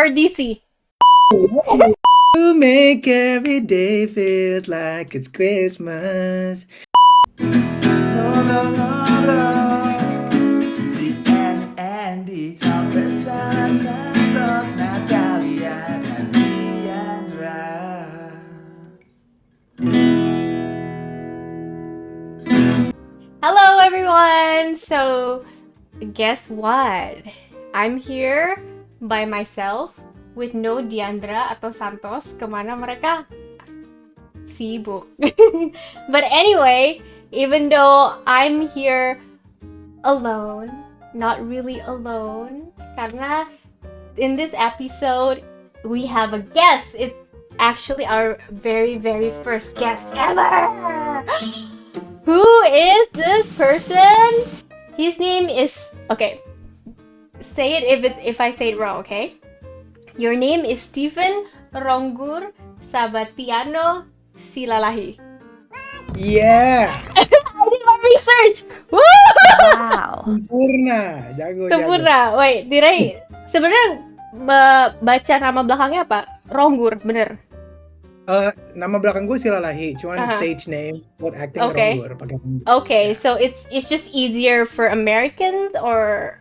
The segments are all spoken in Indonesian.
or DC? To make every day feels like it's Christmas. Ngobrol-ngobrol di S&D Talk bersama Santos, Natalia, dan Diandra. Hello, everyone. So, guess what? I'm here by myself with no Diandra atau Santos. Kemana mereka? Sibuk. But anyway, even though I'm here alone, not really alone, karena in this episode we have a guest. It's actually our very, very first guest ever. Who is this person? His name is, okay, say it if I say it wrong, okay? Your name is Steven Ronggur Sabatiano Silalahi. Yeah, I did my research. Woo! Wow. sempurna, jago. Sempurna. Wait, did I? Sebenarnya baca nama belakangnya apa? Ronggur, bener. Nama belakang gue Silalahi, cuman Aha. stage name buat acting Okay. Ronggur pakai Ronggur. Okay, so it's just easier for Americans or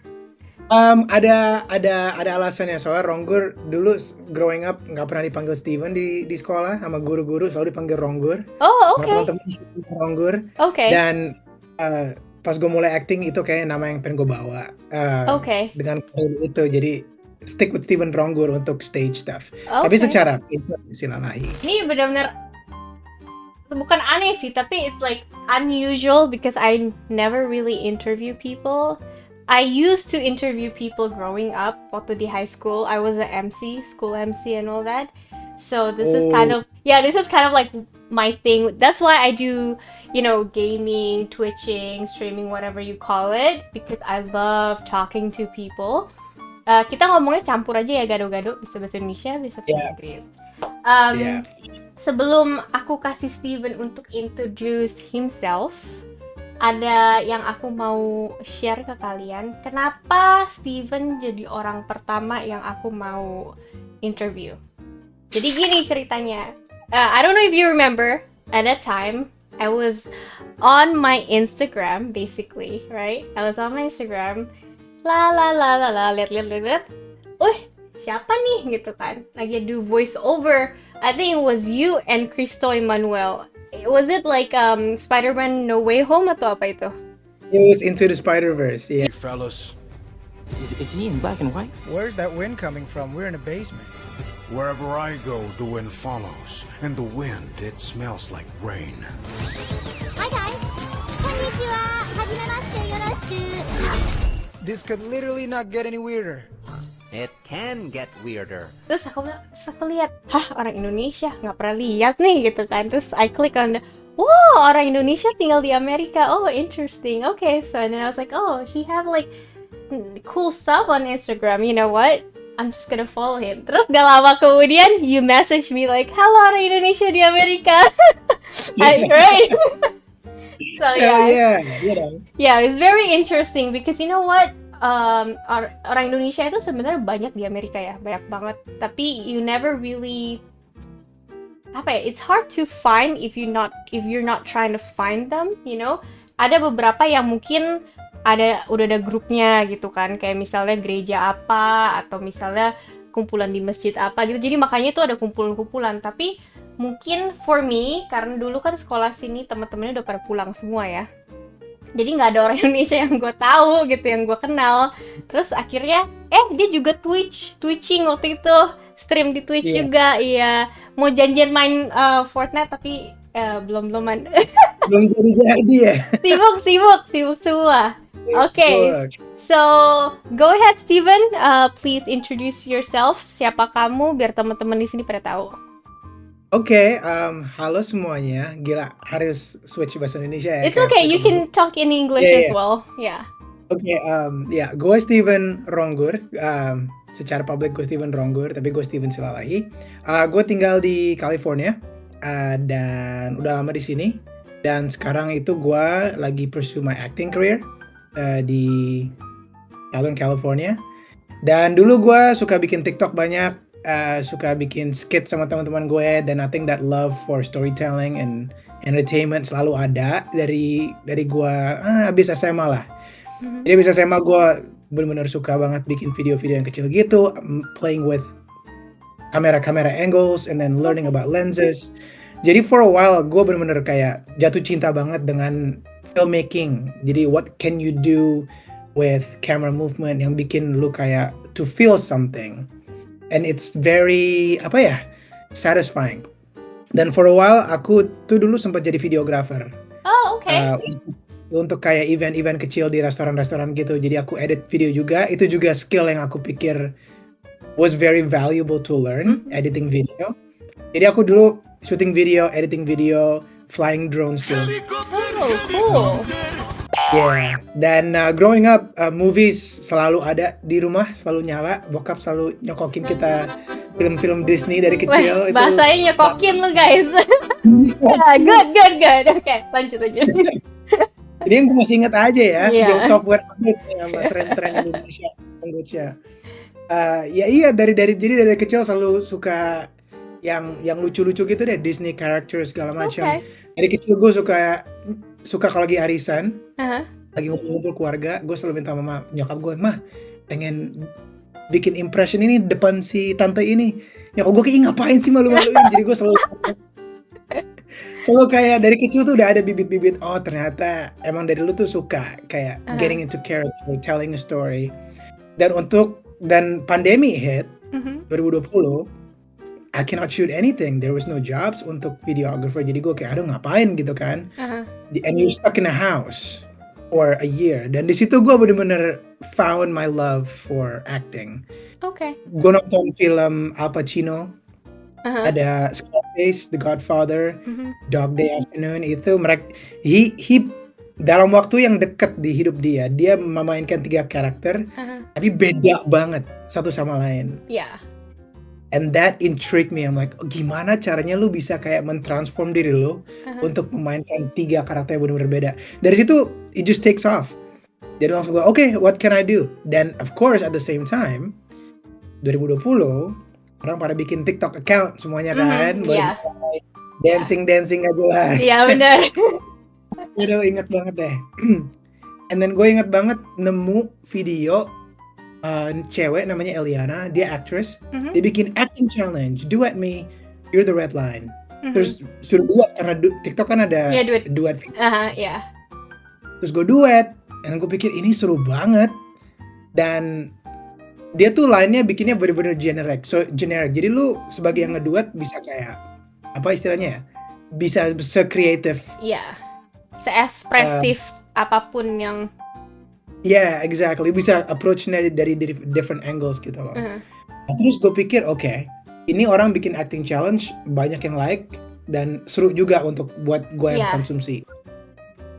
Ada alasannya, soalnya Ronggur dulu growing up nggak pernah dipanggil Steven di sekolah sama guru-guru, selalu dipanggil Ronggur. oh, Sama okay. teman-teman dipanggil Ronggur. Okay. Dan pas gue mulai acting itu kayak nama yang pengen gue bawa. Okay. Dengan karir itu, jadi stick with Steven Ronggur untuk stage stuff. Tapi Okay. secara itu Silalahi. Ini benar-benar bukan aneh sih, tapi it's like unusual because I never really interview people. I used to interview people growing up. Waktu di high school, I was an MC, school MC and all that. So this is kind of like my thing. That's why I do, gaming, twitching, streaming, whatever you call it, because I love talking to people. Kita ngomongnya campur aja ya, gado-gado, bisa bahasa Indonesia, bisa bahasa Yeah. Inggris. Yeah. Sebelum aku kasih Steven untuk introduce himself, ada yang aku mau share ke kalian. Kenapa Steven jadi orang pertama yang aku mau interview? Jadi gini ceritanya. I don't know if you remember, at that time, I was on my Instagram, basically, right? I was on my Instagram, lihat. Siapa nih gitu kan? Lagi do voice over. I think it was you and Cristo Emmanuel. Was it like Spider-Man No Way Home atau apa itu? It was Into the Spider-Verse. Yeah. Hey fellas, Is he in black and white? Where's that wind coming from? We're in a basement. wherever I go, the wind follows. And the wind, it smells like rain. Hi guys! こんにちは! はじめましてよろしく! This could literally not get any weirder. It can get weirder. Terus aku lihat, orang Indonesia, nggak pernah lihat nih gitu kan. Terus I click on wow, orang Indonesia tinggal di Amerika. Oh, interesting. Okay, so and then I was like, oh, he have like cool stuff on Instagram. You know what? I'm just gonna follow him. Terus gak lama kemudian, you message me like, halo orang Indonesia di Amerika. Right? So yeah, it's very interesting because you know what? Orang Indonesia itu sebenarnya banyak di Amerika ya, banyak banget. Tapi you never really, it's hard to find if you're not trying to find them, you know. Ada beberapa yang mungkin udah ada grupnya gitu kan, kayak misalnya gereja apa atau misalnya kumpulan di masjid apa gitu. Jadi makanya tuh ada kumpulan-kumpulan. Tapi mungkin for me, karena dulu kan sekolah sini teman-temannya udah pada pulang semua ya. Jadi nggak ada orang Indonesia yang gue tahu gitu, yang gue kenal. Terus akhirnya, dia juga twitching waktu itu, stream di Twitch juga, iya. Mau janjian main Fortnite tapi belum-beluman. Belum jadi ya. Sibuk semua. Okay, so go ahead Steven, please introduce yourself. Siapa kamu biar teman-teman di sini pada tahu. Oke, halo semuanya. Gila, harus switch bahasa Indonesia ya. It's okay, you can talk in English as well. Yeah. Oke, gue Steven Ronggur. Secara publik gue Steven Ronggur, tapi gue Steven Silalahi. Gue tinggal di California dan udah lama di sini. Dan sekarang itu gue lagi pursue my acting career di California. Dan dulu gue suka bikin TikTok banyak, suka bikin skit sama teman-teman gue, dan I think that love for storytelling and entertainment selalu ada dari gue abis SMA lah. Mhm. Jadi abis SMA gue benar-benar suka banget bikin video-video yang kecil gitu, playing with kamera angles and then learning about lenses. Jadi for a while gue benar-benar kayak jatuh cinta banget dengan filmmaking. Jadi what can you do with camera movement yang bikin lu kayak to feel something, and it's very satisfying. Dan for a while aku tuh dulu sempat jadi videographer. Oh, okay. Untuk kayak event-event kecil di restoran-restoran gitu. Jadi aku edit video juga. Itu juga skill yang aku pikir was very valuable to learn, editing video. Jadi aku dulu shooting video, editing video, flying drones too. Oh, cool. Yeah. Dan growing up, movies selalu ada di rumah, selalu nyala. Bokap selalu nyokokin kita film-film Disney dari kecil. Wah, bahasanya nyekokin lu guys. Yeah, good. Oke, lanjut. Jadi yang gue masih ingat aja ya, Yeah. yang software update sama tren-tren Indonesia. Iya dari kecil selalu suka yang lucu-lucu gitu deh, Disney character segala macam. Okay. Dari kecil gue suka kalau lagi arisan, Uh-huh. lagi ngumpul keluarga, gue selalu minta mama nyokap gue, mah pengen bikin impression ini depan si tante ini. Nyokap gue kayak ngapain sih malu-maluin. Jadi gue selalu kayak dari kecil tuh udah ada bibit-bibit, oh ternyata emang dari lu tuh suka kayak getting into character, telling a story. Dan pandemi hit Mhm. 2020, I cannot shoot anything. There was no jobs untuk videographer. Jadi gue kayak aduh ngapain gitu kan. Uh-huh. And you're stuck in a house for a year. Dan di situ gue bener-bener found my love for acting. Okay. Gue nonton film Al Pacino, Uh-huh. ada Scarface, The Godfather, Mhm. Dog Day Afternoon. Itu he dalam waktu yang dekat di hidup dia memainkan 3 karakter, Uh-huh. tapi beda banget satu sama lain. Yeah. And that intrigued me. I'm like, oh, gimana caranya lu bisa kayak mentransform diri lu untuk memainkan 3 karakter yang benar-benar beda. Dari situ, it just takes off. Jadi langsung gue, okay, what can I do? Dan of course, at the same time, 2020, orang pada bikin TikTok account semuanya kan. Iya. Dancing aja lah. Iya, benar. Itu inget banget deh. And then gue inget banget nemu video cewek namanya Eliana, dia actress. Mhm. Dia bikin acting challenge, duet me, you're the red line. Mhm. Terus suruh duet karena TikTok kan ada Iya, duet. Yeah. Terus gue duet, dan gue pikir ini seru banget. Dan dia tuh line-nya bikinnya bener-bener generic. Jadi lu sebagai yang ngeduet bisa kayak apa istilahnya ya? Bisa se-creative. Iya. Se-ekspresif apapun yang Yeah, exactly. Bisa approach-nya dari different angles gitu loh. Uh-huh. Nah, terus gue pikir, oke, ini orang bikin acting challenge, banyak yang like, dan seru juga untuk buat gue yang Yeah. konsumsi.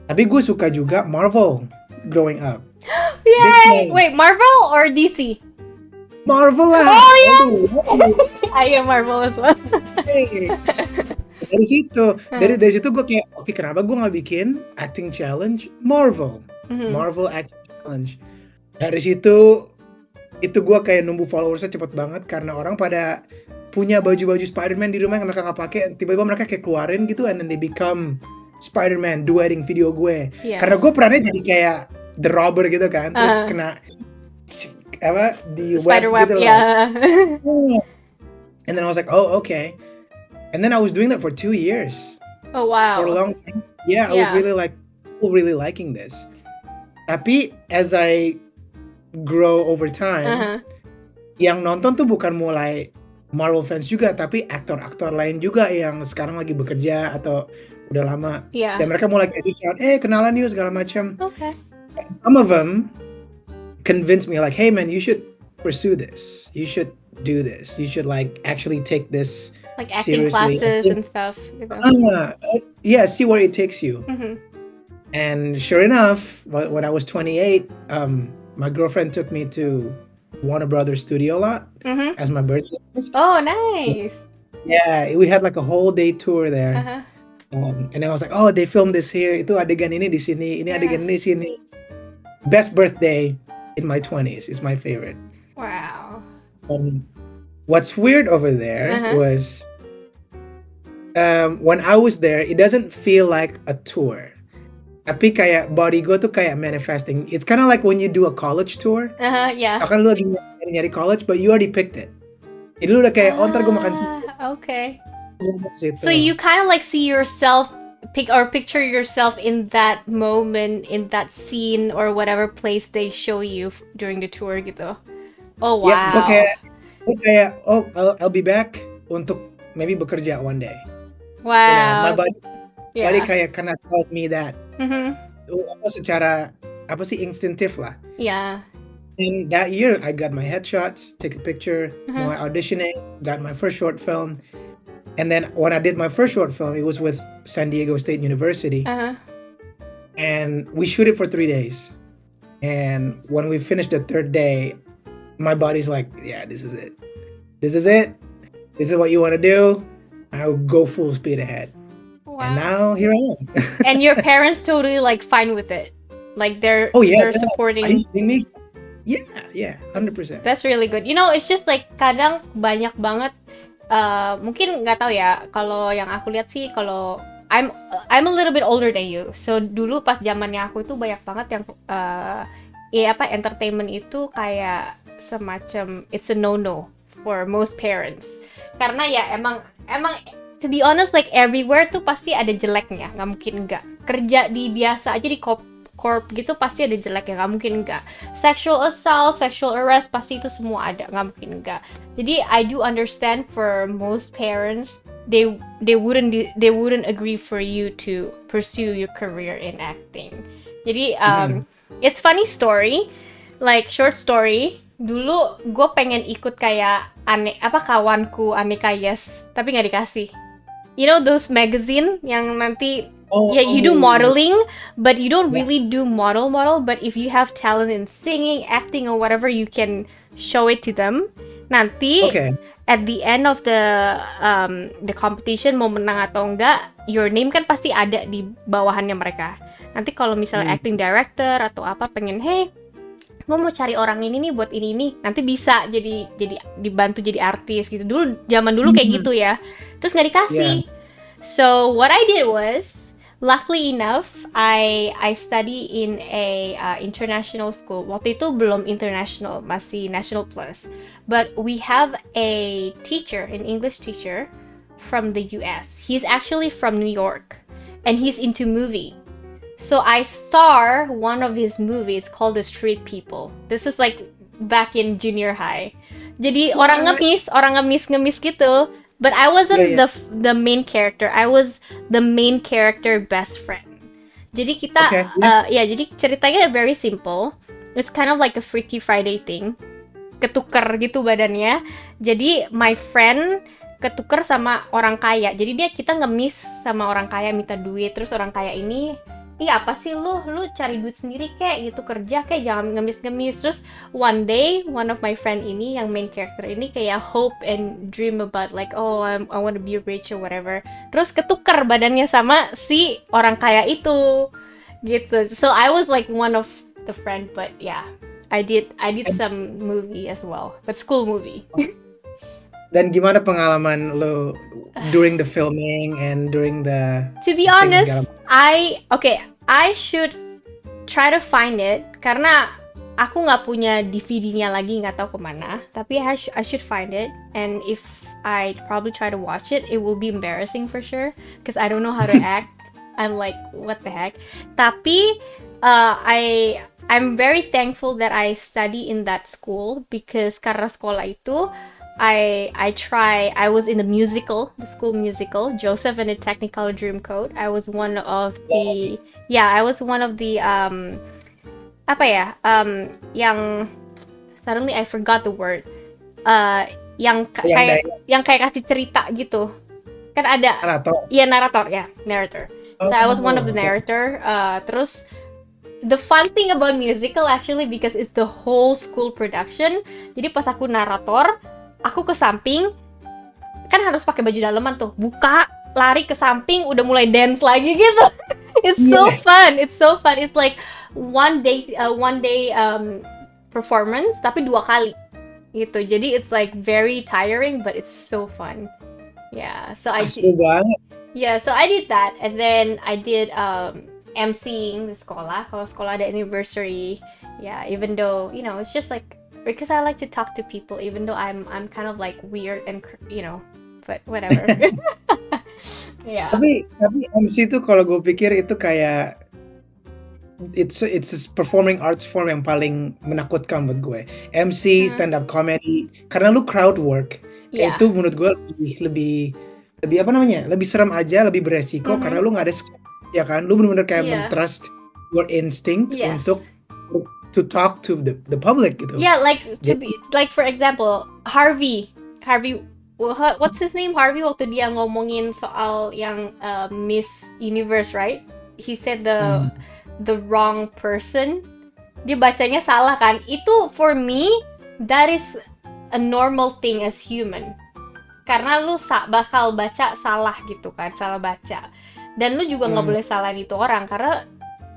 Tapi gue suka juga Marvel growing up. Yay! Disney. Wait, Marvel or DC? Marvel lah! Oh, yeah. Aduh, I am Marvel as well. hey. Dari situ gue kayak, oke, kenapa gue nggak bikin acting challenge Marvel? Mhm. Marvel acting challenge. Dari situ itu gue kayak numbuh followersnya cepet banget karena orang pada punya baju-baju Spider-Man di rumah yang mereka nggak pakai, tiba-tiba mereka kayak keluarin gitu, and then they become Spider-Man duetting video gue. Yeah. Karena gue perannya jadi kayak the robber gitu kan, terus kena di Spider web, gitu loh. yeah. And then I was like, oh okay. And then I was doing that for 2 years. Oh wow. For a long time. Yeah, I was really liking this. Tapi as I grow over time, Uh-huh. yang nonton tuh bukan mulai Marvel fans juga, tapi aktor-aktor lain juga yang sekarang lagi bekerja atau udah lama. Yeah. Dan mereka mulai kayak shout, kenalan yuk segala macam. Okay. Some of them convinced me like, hey man, you should pursue this. You should do this. You should like actually take this Like acting seriously. classes and stuff. Gitu. Yeah, see where it takes you. Mhm. And sure enough, when I was 28, my girlfriend took me to Warner Brothers studio lot Mhm. as my birthday gift. Oh, nice. Yeah, we had like a whole day tour there. Uh-huh. And I was like, oh, they filmed this here. Itu adegan ini di sini, ini Yeah. adegan ini di sini. Best birthday in my 20s is my favorite. Wow. What's weird over there Uh-huh. was when I was there, it doesn't feel like a tour. Tapi kayak body gue tuh kayak manifesting. It's kind of like when you do a college tour. Yeah. Akan lu lagi nyari college, but you already picked it. Jadi lu udah kayak, oh ntar gue makan sini. Okay. Situ. So you kind of like see yourself picture yourself in that moment, in that scene or whatever place they show you during the tour gitu. Oh wow. Ya, gue kayak, oh I'll be back untuk maybe bekerja one day. You know, my Wow. body kayak karena tells me that. Mhm. Apa secara apa sih instinctive lah. Yeah. And that year I got my headshots, take a picture, Mhm. my auditioning, got my first short film. And then when I did my first short film, it was with San Diego State University. Uh-huh. And we shoot it for 3 days. And when we finished the third day, my body's like, yeah, this is it. This is it. This is what you want to do. I'll go full speed ahead. And Wow. now here I am. And your parents totally like fine with it. Like they're Oh yeah, they're are supporting. you kidding me? Yeah, 100%. That's really good. You know, it's just like kadang banyak banget mungkin nggak tahu ya, kalau yang aku lihat sih, kalau I'm a little bit older than you. So dulu pas zamannya aku itu banyak banget yang entertainment itu kayak semacam it's a no for most parents. Karena ya emang to be honest, like everywhere tuh pasti ada jeleknya, nggak mungkin nggak. Kerja di biasa aja di corp gitu pasti ada jeleknya, nggak mungkin nggak. Sexual assault, sexual arrest, pasti itu semua ada, nggak mungkin nggak. Jadi I do understand for most parents, they wouldn't agree for you to pursue your career in acting. Jadi it's funny story, like short story. Dulu gue pengen ikut kayak kawanku Aneka Yes, tapi nggak dikasih. You know those magazine yang nanti you do modeling, but you don't really do model, but if you have talent in singing, acting or whatever, you can show it to them. Nanti at the end of the competition, mau menang atau enggak, your name kan pasti ada di bawahannya mereka. Nanti kalau misalnya acting director atau apa pengen, hey, gue mau cari orang ini nih buat ini, nanti bisa jadi dibantu jadi artis gitu. Zaman dulu kayak gitu ya. Terus nggak dikasih. So what I did was, luckily enough, I study in a international school. Waktu itu belum international, masih national plus. But we have a teacher, an English teacher from the US. He's actually from New York, and he's into movie. So I star one of his movies called The Street People. This is like back in junior high. Jadi orang ngemis gitu. But I wasn't the main character. I was the main character best friend. Jadi kita, jadi ceritanya very simple. It's kind of like a Freaky Friday thing. Ketuker gitu badannya. Jadi my friend ketuker sama orang kaya. Jadi kita ngemis sama orang kaya, minta duit. Terus orang kaya ini, apa sih lu cari duit sendiri kayak gitu, kerja kayak, jangan ngemis-ngemis. Terus one day one of my friend ini yang main character ini kayak hope and dream about like, oh I want to be rich or whatever. Terus ketukar badannya sama si orang kaya itu gitu. So I was like one of the friend, but yeah, I did some movie as well, but school movie. Dan gimana pengalaman lo during the filming and during the... To be honest, I should try to find it karena aku nggak punya DVD-nya lagi, nggak tahu kemana. Tapi I should find it, and if I probably try to watch it, it will be embarrassing for sure because I don't know how to act. I'm like, what the heck? Tapi I'm very thankful that I study in that school because karena sekolah itu I was in the school musical, Joseph and the Technicolor Dreamcoat. I was one of the yang suddenly I forgot the word. Yang kayak kasih cerita gitu. Kan ada narrator. So I was one of the narrator. Terus the fun thing about musical actually because it's the whole school production. Jadi pas aku narator, aku ke samping, kan harus pakai baju daleman tuh, buka, lari ke samping, udah mulai dance lagi gitu. It's so fun. It's like one day performance tapi 2 kali. gitu. Jadi it's like very tiring, but it's so fun. Yeah, so I Asli banget. so I did that, and then I did MCing di sekolah. Kalau sekolah ada anniversary, yeah, even though it's just like because I like to talk to people, even though I'm kind of like weird and but whatever. Yeah. Tapi MC itu kalau gue pikir itu kayak it's a performing arts form yang paling menakutkan buat gue. MC, stand up comedy, karena lu crowd work. Yeah. Itu menurut gue lebih apa namanya? Lebih serem aja, lebih beresiko karena lu nggak ada script, ya kan? Lu benar-benar kayak Yeah. trust your instinct Yes. untuk to talk to the public gitu. Yeah, like for example, Harvey, what's his name? Harvey waktu dia ngomongin soal yang Miss Universe, right? He said the wrong person. Dia bacanya salah kan? Itu for me that is a normal thing as human. Karena lu bakal baca salah gitu kan, salah baca. Dan lu juga nggak boleh salahin itu orang karena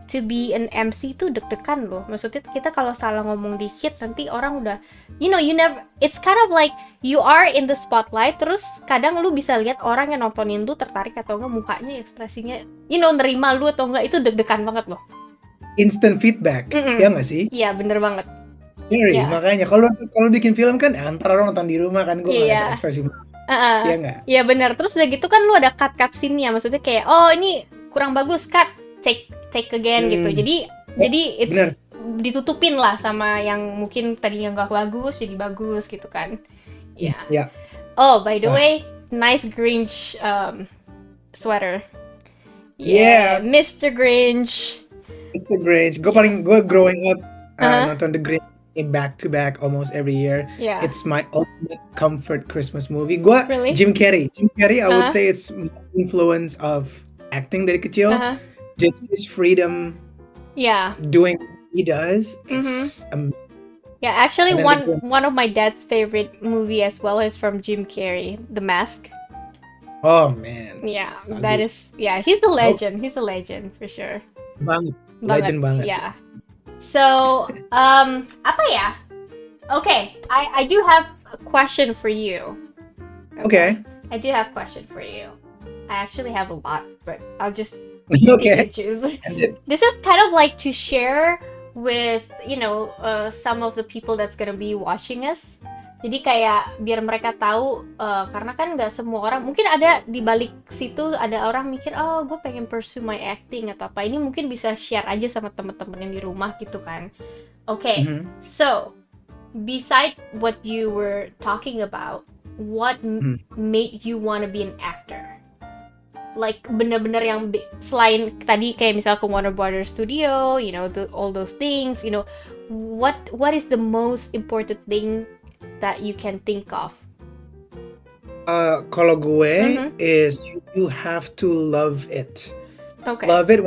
to be an MC itu deg-degan loh. Maksudnya kita kalau salah ngomong dikit nanti orang udah you never, it's kind of like you are in the spotlight, terus kadang lu bisa lihat orang yang nontonin lu tertarik atau enggak, mukanya ekspresinya nerima lu atau enggak, itu deg-degan banget loh. Instant feedback, ya nggak sih? Iya, bener banget. Very, Yeah. makanya kalau bikin film kan antara orang nonton di rumah kan gue nggak Iya. ada ekspresi. Iya nggak? Iya bener, terus udah gitu kan lu ada cut scene-nya, maksudnya kayak oh ini kurang bagus, cut, take again gitu. Jadi it's bener. ditutupin lah sama yang mungkin tadinya nggak bagus jadi bagus gitu kan. Iya. Ya. Oh, by the way, nice Grinch sweater. Yeah. Mr. Grinch. It's the Grinch. Gue growing up nonton The Grinch back to back almost every year. Yeah. It's my ultimate comfort Christmas movie. Gue Really? Jim Carrey, I would say it's influence of acting dari kecil. Just his freedom Yeah. doing what he does. It's amazing. Yeah, actually And then one of my dad's favorite movie as well is from Jim Carrey, The Mask. Oh man, Yeah, Bagus. that is he's a legend. He's a legend for sure. banget, legend banget. Yeah. So, apa ya? Okay, I do have a question for you. Okay. I do have a question for you. I actually have a lot, but I'll just pick Okay. and choose. This is kind of like to share with, some of the people that's gonna be watching us. Jadi kayak biar mereka tahu, karena kan nggak semua orang, mungkin ada di balik situ ada orang mikir, oh gue pengen pursue my acting atau apa. Ini mungkin bisa share aja sama temen-temen yang di rumah gitu kan. Okay, so beside what you were talking about, what made you wanna be an actor? Like bener-bener yang selain tadi kayak misal ke Warner Brothers Studio, all those things, what is the most important thing that you can think of? Kalau gue is you have to love it. Okay. Love it.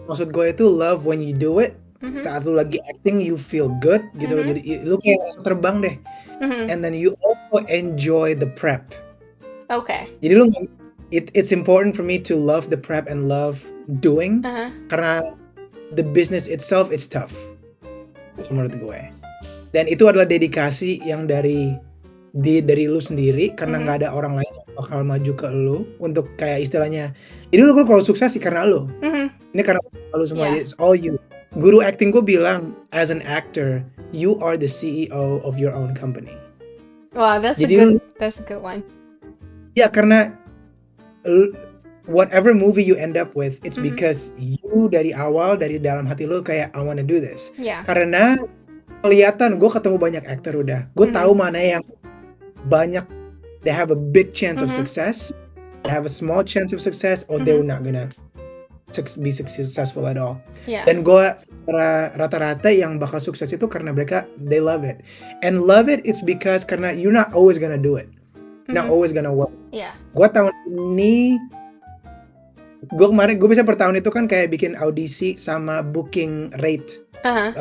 Maksud gue itu love when you do it. Saat lu lagi acting, you feel good gitu loh. Jadi lu kayak ngerasa terbang deh. And then you also enjoy the prep. Okay. Jadi lu it's important for me to love the prep and love doing karena the business itself is tough menurut gue. Dan itu adalah dedikasi yang dari lu sendiri karena nggak ada orang lain yang bakal maju ke lu untuk kayak istilahnya. Jadi lu kalau sukses sih karena lu. Ini karena lu semua. Yeah. It's all you. Guru acting gue bilang as an actor, you are the CEO of your own company. Wow, that's Jadi a good one. Ya karena whatever movie you end up with, it's because you dari awal dari dalam hati lu kayak I wanna do this. Yeah. Karena kelihatan gue ketemu banyak aktor udah, gue tahu mana yang banyak they have a big chance of success, they have a small chance of success, or they're not gonna be successful at all. Yeah. Dan gue secara rata-rata yang bakal sukses itu karena mereka they love it, and love it it's because karena you're not always gonna do it, not always gonna work. Yeah. Gue tahun ini, gue bisa per tahun itu kan kayak bikin audisi sama booking rate.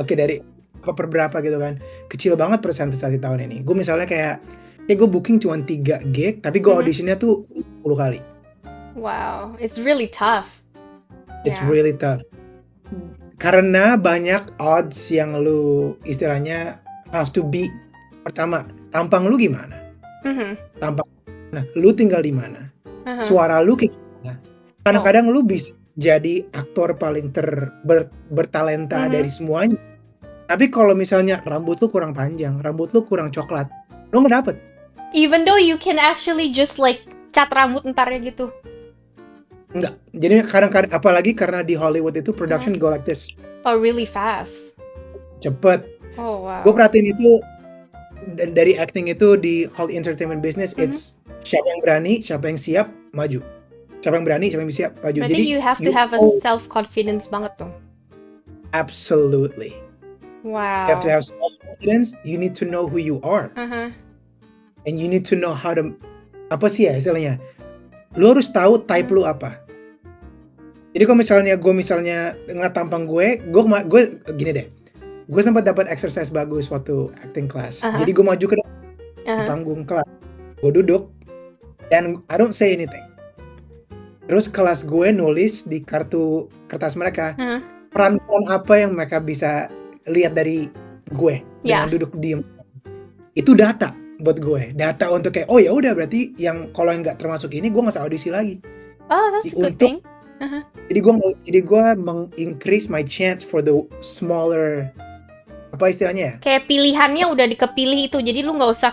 Oke, dari per berapa gitu kan. Kecil banget presentasi tahun ini. Gue misalnya kayak gue booking cuma 3 gig, tapi gue audisinya tuh 10 kali. Wow, it's really tough. It's Yeah. really tough. Karena banyak odds yang lu istilahnya have to beat. Pertama, tampang lu gimana? Mhm. Tampang, nah, lu tinggal di mana? Uh-huh. Suara lu kayak gimana? Kadang-kadang lu bisa jadi aktor paling bertalenta dari semuanya. Tapi kalau misalnya rambut lu kurang panjang, rambut lu kurang coklat, lu nggak dapet. Even though you can actually just like cat rambut entarnya gitu. Enggak. Jadi kadang-kadang, apalagi karena di Hollywood itu production go like this. Oh, really fast. Cepet. Oh, wow. Gue perhatiin itu dari acting itu di whole entertainment business, it's siapa yang berani, siapa yang siap, maju. Siapa yang berani, siapa yang siap, maju. Berarti you have to have a self-confidence banget dong. Absolutely. Wow. You have to have self-confidence. You need to know who you are. Uh-huh. And you need to know how to, apa sih ya istilahnya? Lu harus tahu type lu apa. Jadi kalau misalnya gue ngeliat tampang gue gini deh. Gue sempat dapat exercise bagus waktu acting class. Jadi gue maju ke di panggung kelas. Gue duduk dan I don't say anything. Terus kelas gue nulis di kartu kertas mereka peran-peran apa yang mereka bisa lihat dari gue dengan duduk diem. Itu data buat gue. Data untuk kayak, oh ya udah berarti yang kalau yang nggak termasuk ini gue nggak usah audisi lagi. Oh, that's a good thing. Jadi gue meng-increase my chance for the smaller, apa istilahnya ya? Kayak pilihannya udah dikepilih itu, jadi lu nggak usah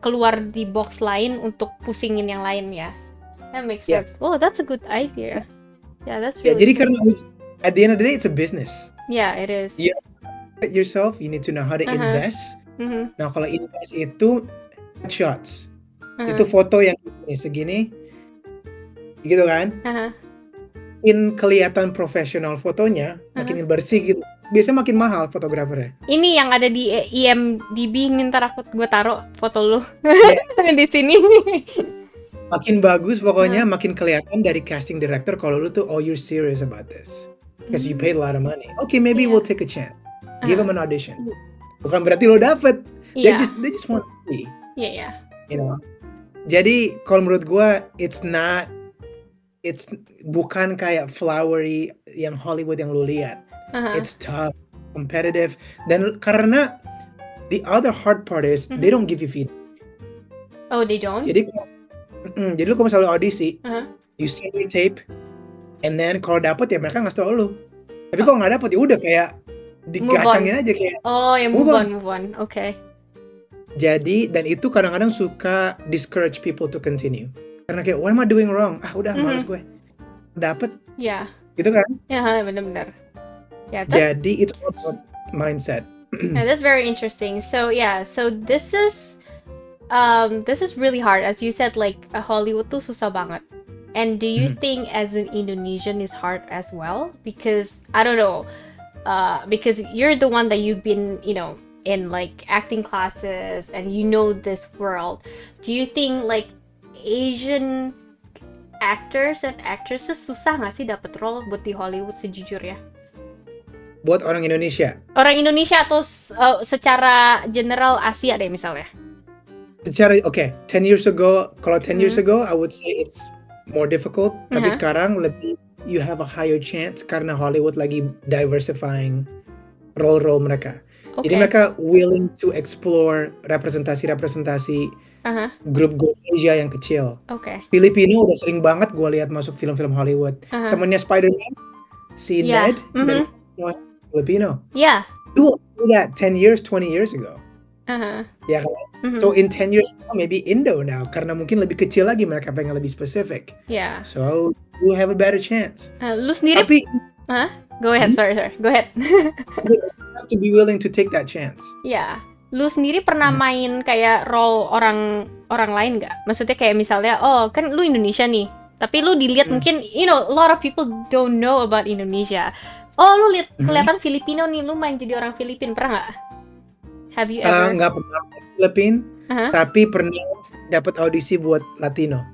keluar di box lain untuk pusingin yang lain ya. That makes sense. Oh, that's a good idea. Yeah, that's really jadi cool. karena at the end of the day it's a business. Yeah, it is. You yourself, you need to know how to invest. Nah, kalau invest itu shots. Itu foto yang segini, gitu kan? Makin kelihatan profesional fotonya, makin bersih gitu. Biasanya makin mahal fotografernya. Ini yang ada di IMDb, ntar gue taruh foto lu di sini. Makin bagus pokoknya, makin kelihatan dari casting director kalau lu tuh, oh you're serious about this. Because you paid a lot of money. Okay, maybe we'll take a chance. Give them an audition. Bukan berarti lo dapet. They just want to see. Yeah. You know. Jadi kalau menurut gue, it's bukan kayak flowery yang Hollywood yang lu lihat. It's tough, competitive, dan karena the other hard part is they don't give you feedback. Oh, they don't? Jadi lu kalau misalnya audisi, you send your tape, and then kalau dapet ya mereka ngasih tau lu. Tapi kalau nggak dapet ya udah kayak digacangin aja kayak. Oh, ya move on. Okay. Jadi dan itu kadang-kadang suka discourage people to continue. Karena kayak, what am I doing wrong? Udah males gue. Dapet. Yeah. Gitu kan? Ya, benar-benar. Yeah, jadi it's all about mindset. Yeah, that's very interesting. So this is really hard. As you said, like Hollywood tuh susah banget. And do you think as an Indonesian is hard as well? Because I don't know, because you're the one that you've been, in like acting classes and you know this world. Do you think like Asian actors and actresses susah nggak sih dapet role buat di Hollywood sejujurnya? Buat orang Indonesia? Orang Indonesia atau secara general Asia deh misalnya? Secara, 10 years ago, kalau 10 years ago, I would say it's more difficult. Tapi sekarang lebih, you have a higher chance karena Hollywood lagi diversifying role-role mereka. Jadi mereka willing to explore representasi grup Asia yang kecil. Filipino udah sering banget gue lihat masuk film-film Hollywood. Temennya Spider-Man, si Ned, dari Filipino. Yeah. You will see that 10 years, 20 years ago. Ya kan? So in 10 years, maybe Indo now, karena mungkin lebih kecil lagi mereka pengen lebih specific. Yeah. So you have a better chance. Lu sendiri? Tapi, go ahead, sorry. Go ahead. You have to be willing to take that chance. Yeah. Lu sendiri pernah main kayak role orang lain nggak? Maksudnya kayak misalnya, oh kan lu Indonesia nih, tapi lu dilihat mungkin, a lot of people don't know about Indonesia. Oh, lu lihat kelihatan Filipino nih, lu main jadi orang Filipin, pernah nggak? Have you ever? Nggak pernah Filipin, tapi pernah dapat audisi buat Latino.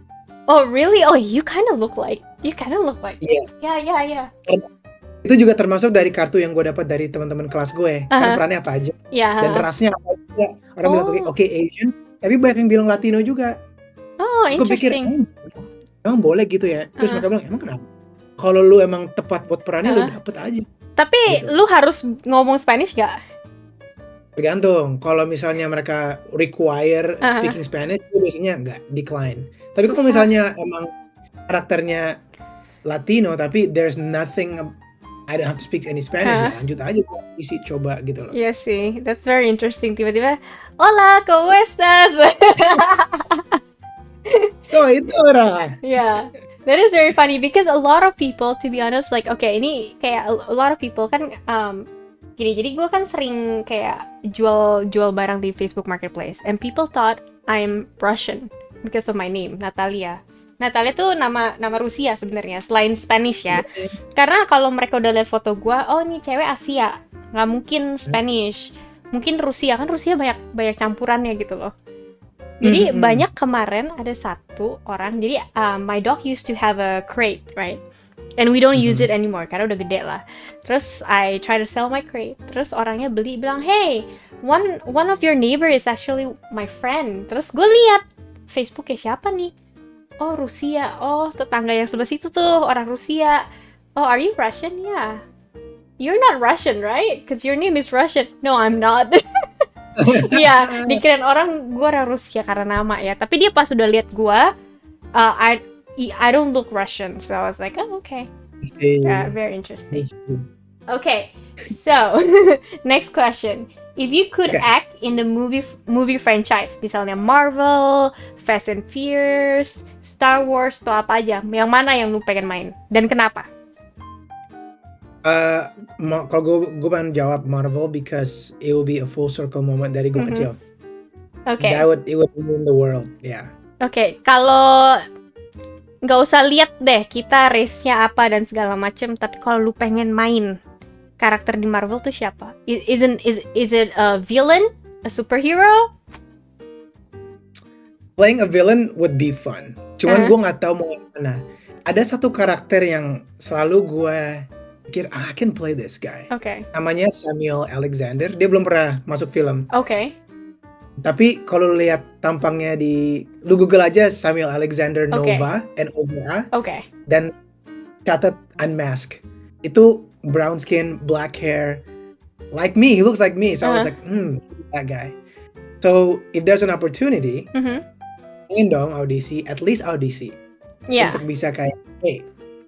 Oh really? Oh, you kind of look like. Yeah. Itu juga termasuk dari kartu yang gue dapat dari teman-teman kelas gue. Kan perannya apa aja, dan rasnya apa aja. Orang bilang oke Asian, tapi banyak yang bilang Latino juga. Oh, terus gue pikir, emang boleh gitu ya? Terus mereka bilang, emang kenapa? Kalau lu emang tepat buat perannya, lu dapet aja. Tapi lu harus ngomong Spanish gak? Tergantung. Kalau misalnya mereka require Uh-huh. speaking Spanish, itu biasanya nggak decline. Tapi kalau Susah. misalnya emang karakternya Latino, tapi there's nothing, I don't have to speak any Spanish, ya lanjut aja isi coba gitu loh. Iya sih, that's very interesting. Tiba-tiba, hola, ¿cómo estás? So itu orang. Yeah, that is very funny because a lot of people, to be honest, like, okay, ini kayak a lot of people kan, gini, jadi gue kan sering kayak jual barang di Facebook Marketplace, and people thought I'm Russian because of my name, Natalia. Natalia tuh nama Rusia sebenarnya, selain Spanish ya. Karena kalau mereka udah lihat foto gue, oh ini cewek Asia, nggak mungkin Spanish, mungkin Rusia, kan Rusia banyak campurannya gitu loh. Jadi banyak kemarin ada satu orang, jadi my dog used to have a crate, right? And we don't use it anymore karena udah gede lah. Terus I try to sell my crate. Terus orangnya beli, bilang, hey, one of your neighbor is actually my friend. Terus gue lihat Facebooknya siapa nih? Oh Rusia. Oh tetangga yang sebelah situ tuh orang Rusia. Oh are you Russian? Yeah. You're not Russian, right? Because your name is Russian. No, I'm not. Iya, dikirain orang gue orang Rusia karena nama ya. Tapi dia pas udah lihat gue, I don't look Russian, so I was like, oh okay, yeah, very interesting. Okay, so next question: if you could act in the movie franchise, misalnya Marvel, Fast and Furious, Star Wars, atau apa aja, yang mana yang lu pengen main dan kenapa? Kalau gue pengen jawab Marvel because it will be a full circle moment dari gue kecil. Okay. It would ruin the world, yeah. Okay, kalau nggak usah lihat deh kita race-nya apa dan segala macem, tapi kalau lu pengen main karakter di Marvel tuh siapa? Is it a villain, a superhero? Playing a villain would be fun. Cuman gue nggak tahu mau yang mana. Ada satu karakter yang selalu gue pikir, I can play this guy. Okay. Namanya Samuel Alexander. Dia belum pernah masuk film. Okay. Tapi kalau lihat tampangnya lu Google aja Samuel Alexander Nova, N-O-V-A. Okay. Dan catat Unmasked. Itu brown skin, black hair, like me. He looks like me. So I was like, that guy. So if there's an opportunity, ingin dong audisi, at least audisi. Yeah. Untuk bisa kayak, hey,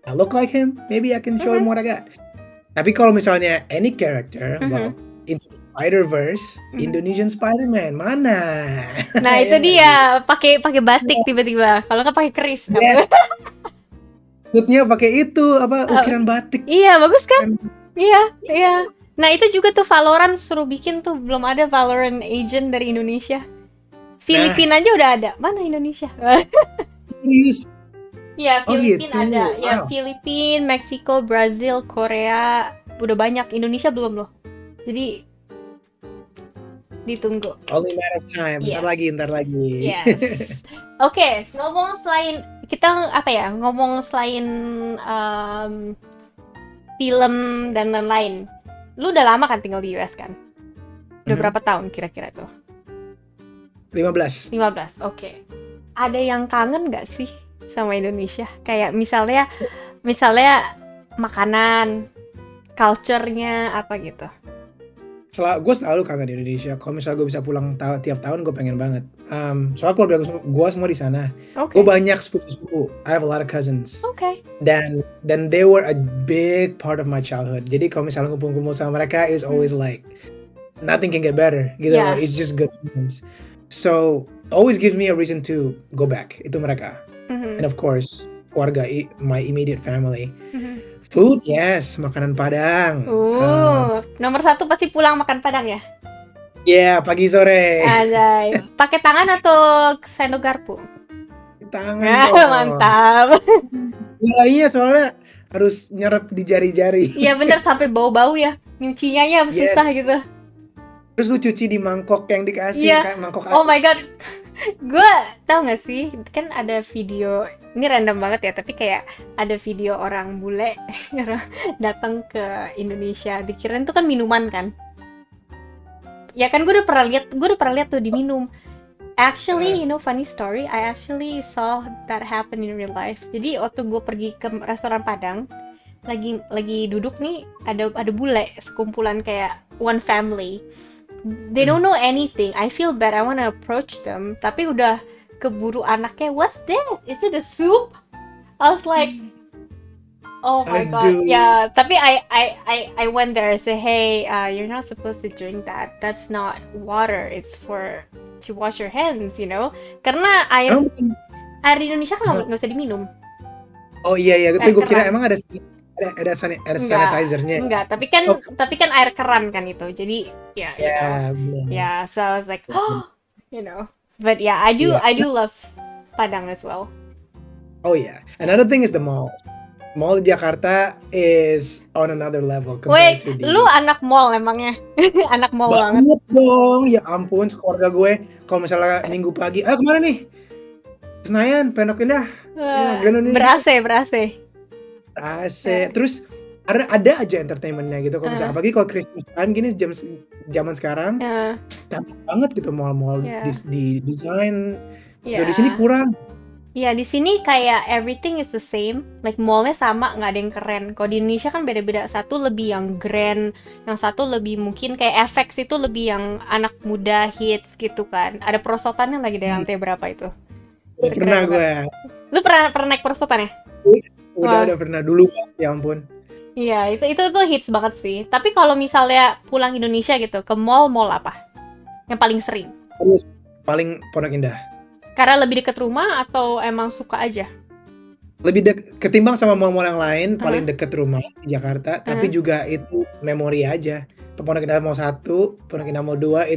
I look like him, maybe I can show him what I got. Tapi kalau misalnya any character, well, into the Spider-Verse, Indonesian Spider-Man, mana? Nah itu dia, pakai batik tiba-tiba. Kalau nggak pakai keris. Yes. Hoodnya pakai itu ukiran batik. Iya bagus kan? Iya. Nah itu juga tuh Valorant suruh bikin tuh, belum ada Valorant agent dari Indonesia. Filipina aja udah ada, mana Indonesia? Serius? Ya, Filipina gitu. ada. Ya, Wow. Filipina, Meksiko, Brazil, Korea, udah banyak. Indonesia belum loh. Jadi ditunggu. Only matter of time. Yes. Ntar lagi. Yes. Oke, ngomong selain ngomong selain film dan lain-lain. Lu udah lama kan tinggal di US kan? Udah berapa tahun kira-kira tuh? 15. 15. Oke. Ada yang kangen nggak sih sama Indonesia? Kayak misalnya makanan, culture-nya apa gitu. Gue selalu kangen di Indonesia. Kalau misalnya gue bisa pulang tiap tahun, gue pengen banget. Soalnya keluarga gue semua di sana. Oke. Gue banyak sepupu. I have a lot of cousins. Oke. Dan they were a big part of my childhood. Jadi kalau misalnya kumpul-kumpul sama mereka, it's always like nothing can get better. Gitu. Yeah. It's just good times. So always gives me a reason to go back. Itu mereka. And of course, keluarga, my immediate family. Food, yes, makanan Padang. Nomor 1 pasti pulang makan Padang ya? Yeah, pagi sore. Anjay. Pakai tangan atau sendok garpu? Tangan. Mantap. Mulainya soalnya harus nyerap di jari-jari. Iya bener, sampai bau-bau ya. Nyucinya ya susah gitu. Terus lu cuci di mangkok yang dikasih, kayak mangkok. Oh my god. Gue tau gak sih, kan ada video, ini random banget ya, tapi kayak ada video orang bule datang ke Indonesia, dikirain itu kan minuman kan. Ya kan gue udah pernah lihat tuh diminum. Actually, you know, funny story, I actually saw that happen in real life. Jadi waktu gue pergi ke restoran Padang, lagi duduk nih, ada bule sekumpulan kayak one family. they don't know anything. I feel bad. I wanna approach them. Tapi udah keburu anaknya. What's this? Is it a soup? I was like, oh my god. Aduh. Yeah. Tapi I went there and say, hey, you're not supposed to drink that. That's not water. It's for to wash your hands. You know? Karena air di Indonesia kan nggak bisa diminum. Oh iya, tapi gue kira keran. emang ada sanitizer-nya. Enggak. Tapi kan air keran kan itu. Jadi ya. You know. Bener. Yeah, so I was like, oh, you know. But yeah, I do love Padang as well. Oh yeah. Another thing is the mall. Mall di Jakarta is on another level compared Wait, to the... lu anak mall emangnya? Anak mall banget. Banget dong, ya ampun, keluarga gue kalau misalnya minggu pagi, kemana nih? Senayan, Pondok Indah, ya, Grand Indonesia. Berase. AC. Terus ada aja entertainmentnya gitu. Kalau misalnya apalagi kalau Christmas time gini zaman sekarang, cantik banget gitu mall-mall di desain. Jadi di sini kurang. Ya, di sini kayak everything is the same. Like mallnya sama, nggak ada yang keren. Kalau di Indonesia kan beda-beda. Satu lebih yang grand, yang satu lebih mungkin kayak FX itu lebih yang anak muda hits gitu kan. Ada perosotannya lagi di lantai berapa itu? Pernah gue. Lu pernah naik perosotan ya? Udah pernah dulu, ya ampun. Iya, itu hits banget sih. Tapi kalau misalnya pulang Indonesia gitu, ke mall apa? Yang paling sering? Paling Pondok Indah. Karena lebih dekat rumah atau emang suka aja? Lebih ketimbang sama mall-mall yang lain, paling dekat rumah di Jakarta. Tapi juga itu memori aja. Pondok Indah Mall 1, Pondok Indah Mall 2,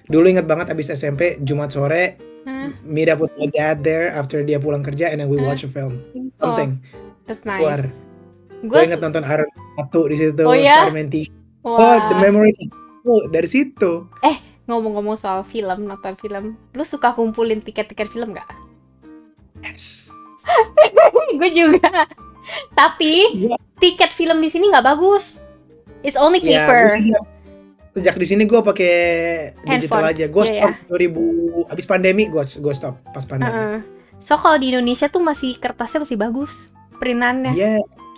dulu inget banget abis SMP, Jumat sore, meet up with my dad there after dia pulang kerja, and then we watch a film. Something. That's nice. Keluar. Gue inget nonton Iron Man 1 di situ, Oh ya? Spider-Man 3. The memories dari situ. Ngomong-ngomong soal film, nonton film, lu suka kumpulin tiket-tiket film nggak? Yes. Gue juga. Tapi tiket film di sini nggak bagus. It's only paper. Sejak di sini gue pakai digital Handphone. aja. Gue stop 2000 abis pandemi, gue stop pas pandemi. So kalau di Indonesia tuh masih kertasnya masih bagus, printannya.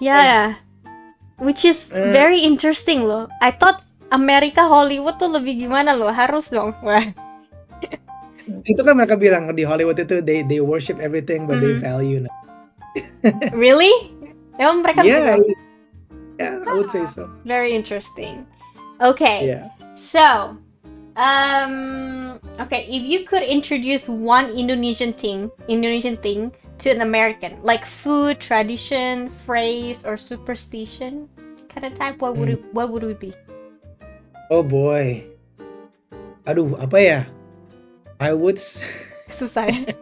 Yeah. Which is very interesting loh. I thought Amerika Hollywood tuh lebih gimana loh, harus dong. Wah. Itu kan mereka bilang di Hollywood itu they worship everything but they value. Really? Emang mereka Yeah, I would say so. Very interesting. Okay. Yeah. So, okay, if you could introduce one Indonesian thing to an American, like food, tradition, phrase, or superstition kind of type, what would it be? Oh boy. Aduh, apa ya? I would Susah ya?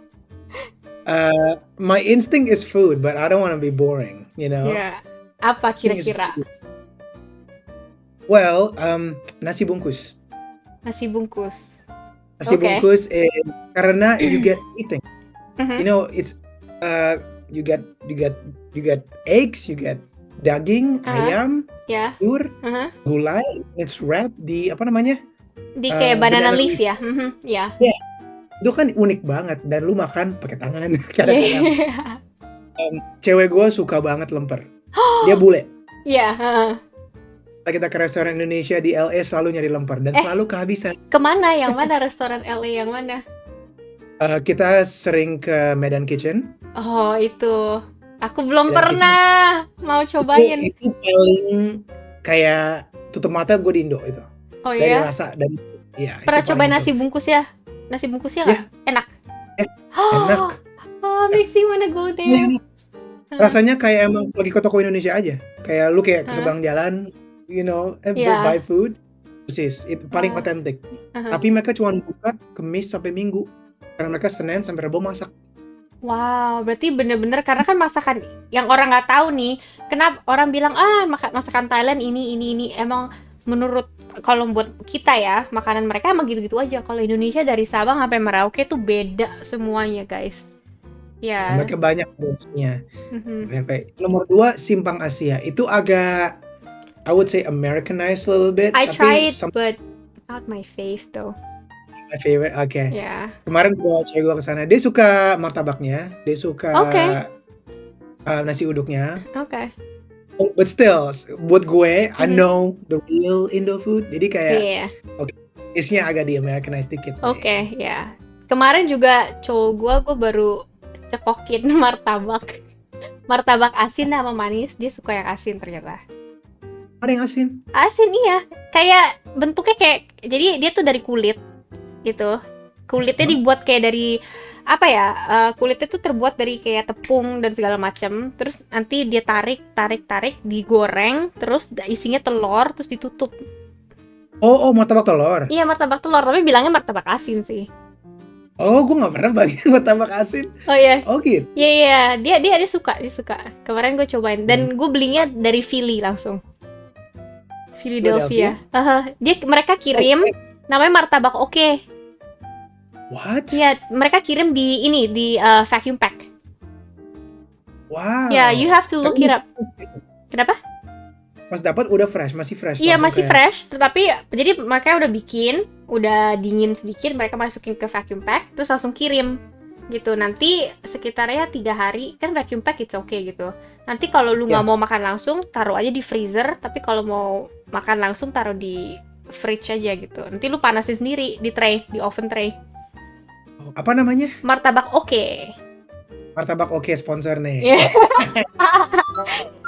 my instinct is food, but I don't want to be boring, you know. Yeah. Apa kira-kira? Well, nasi bungkus. Nasi bungkus. Nasi bungkus is karena you get eating. Mhm. You know, it's you get eggs, you get daging, ayam, Ya. telur, Uh-huh. gulai, it's wrapped di apa namanya? Di kayak banana banana leaf ya. Mhm, ya. Itu kan unik banget dan lu makan pakai tangan kadang-kadang. Yeah. Cewek gue suka banget lemper. Dia bule. Iya, heeh. Kita ke restoran Indonesia di LA selalu nyari lemper dan selalu kehabisan. Kemana? Yang mana restoran LA yang mana? Kita sering ke Medan Kitchen. Oh, itu. Aku belum Medan pernah. Mau cobain. Itu paling kayak tutup mata gue di Indo itu. Oh Dari iya? rasa dan ya. Pernah itu cobain paling nasi top. bungkus ya? Nasi bungkusnya nggak? Enak? Enak. Oh, makes me wanna go there. Enak. Rasanya kayak emang lagi ke toko Indonesia aja. Kayak lu kayak ke seberang jalan, you know, Yeah. buy food. Persis, itu paling otentik. Tapi mereka cuma buka Kamis sampai Minggu. Karena mereka Senin sampai Rabu masak. Wow, berarti bener-bener karena kan masakan yang orang nggak tahu nih. Kenapa orang bilang masakan Thailand ini. Emang menurut kalau buat kita ya makanan mereka emang gitu-gitu aja. Kalau Indonesia dari Sabang sampai Merauke tuh beda semuanya guys. Ya. Mereka banyak variasinya. Mhm. Nomor 2 Simpang Asia. Itu agak I would say Americanized a little bit. I tapi tried but not my fave though. my favorite. Oke. Ya. Kemarin cewek gue kesana. Dia suka martabaknya. Dia suka nasi uduknya. Oke. But still, buat gue, I know the real Indo food. Jadi kayak Iya. taste-nya agak di Americanized dikit. Oke, ya. Kemarin juga cowok gue baru cekokin martabak. Martabak asin sama manis, dia suka yang asin ternyata. Ada yang asin? Asin iya, kayak bentuknya kayak, jadi dia tuh dari kulit gitu. Kulitnya dibuat kayak dari apa ya? Kulitnya tuh terbuat dari kayak tepung dan segala macam. Terus nanti dia tarik, digoreng, terus isinya telur, terus ditutup. Oh, martabak telur. Iya martabak telur, tapi bilangnya martabak asin sih. Oh, gue nggak pernah bagian martabak asin. Oh iya, Oh gitu. iya, dia suka. Kemarin gue cobain dan gue belinya dari Philly langsung. Philadelphia. Mereka kirim, namanya martabak oke. What? Iya, mereka kirim di vacuum pack. Wow. Ya, you have to look it up. Kenapa? Pas dapat udah fresh, masih fresh. Iya, langsung masih kayak- fresh, tetapi jadi mereka udah bikin, udah dingin sedikit, mereka masukin ke vacuum pack, terus langsung kirim gitu. Nanti sekitarnya 3 hari, kan vacuum pack it's okay gitu. Nanti kalau lu nggak Ya. mau makan langsung, taruh aja di freezer, tapi kalau mau makan langsung taruh di fridge aja gitu. Nanti lu panasin sendiri di tray, di oven tray. Apa namanya? Martabak oke. Martabak oke sponsor nih. Iya.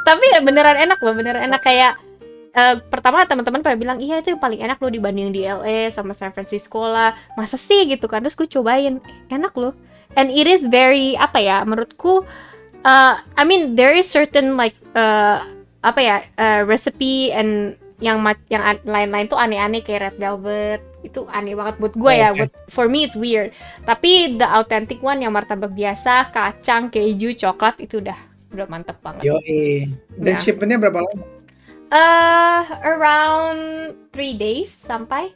Tapi ya beneran enak loh, beneran enak kayak pertama teman-teman pada bilang iya itu yang paling enak loh dibanding di LA sama San Francisco lah. Masa sih gitu kan? Terus gue cobain, enak loh. And it is very apa ya? Menurutku I mean there is certain like recipe and yang lain-lain tuh aneh-aneh kayak red velvet. Itu aneh banget buat gue ya. Oke. For me it's weird. Tapi the authentic one yang martabak biasa, kacang, keju, coklat itu udah mantep banget. Yoi. Dan Ya. shipmentnya berapa lama? Around 3 days sampai.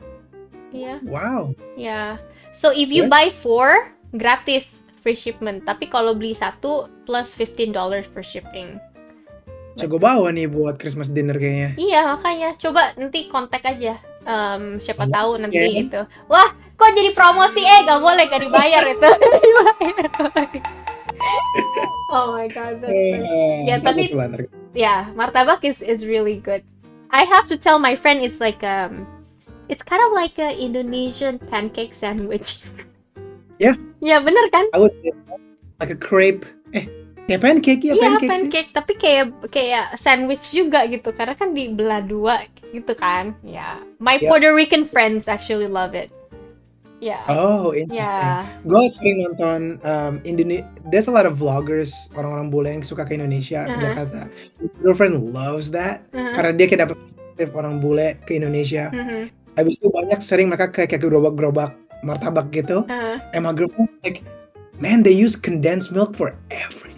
Iya, Wow. yeah. So if you Yeah. buy 4, gratis free shipment. Tapi kalau beli 1 plus $15 for shipping. So gue bawa nih buat Christmas dinner kayaknya. Iya, makanya coba nanti kontak aja. Siapa Oh, tahu nanti oke. itu. Wah, kok jadi promosi? Gak boleh, gak dibayar itu. Oh my god, that's funny. Ya, tapi yeah, martabak is really good. I have to tell my friend it's like it's kind of like a Indonesian pancake sandwich. Yeah. Ya bener kan? I would say like a crepe. Kayak pancake ya, Iya pancake. sih. pancake, tapi kayak sandwich juga gitu karena kan dibelah 2 gitu kan. Ya, my Yeah. Puerto Rican friends actually love it. Ya. Oh, interesting. Ya. Gue sering nonton there's a lot of vloggers orang-orang bule yang suka ke Indonesia, ke Jakarta. My girlfriend loves that karena dia kayak dapet perspektif orang bule ke Indonesia. Mhm. Habis itu banyak sering mereka kayak gerobak-gerobak martabak gitu. And my girlfriend like, man, they use condensed milk for everything.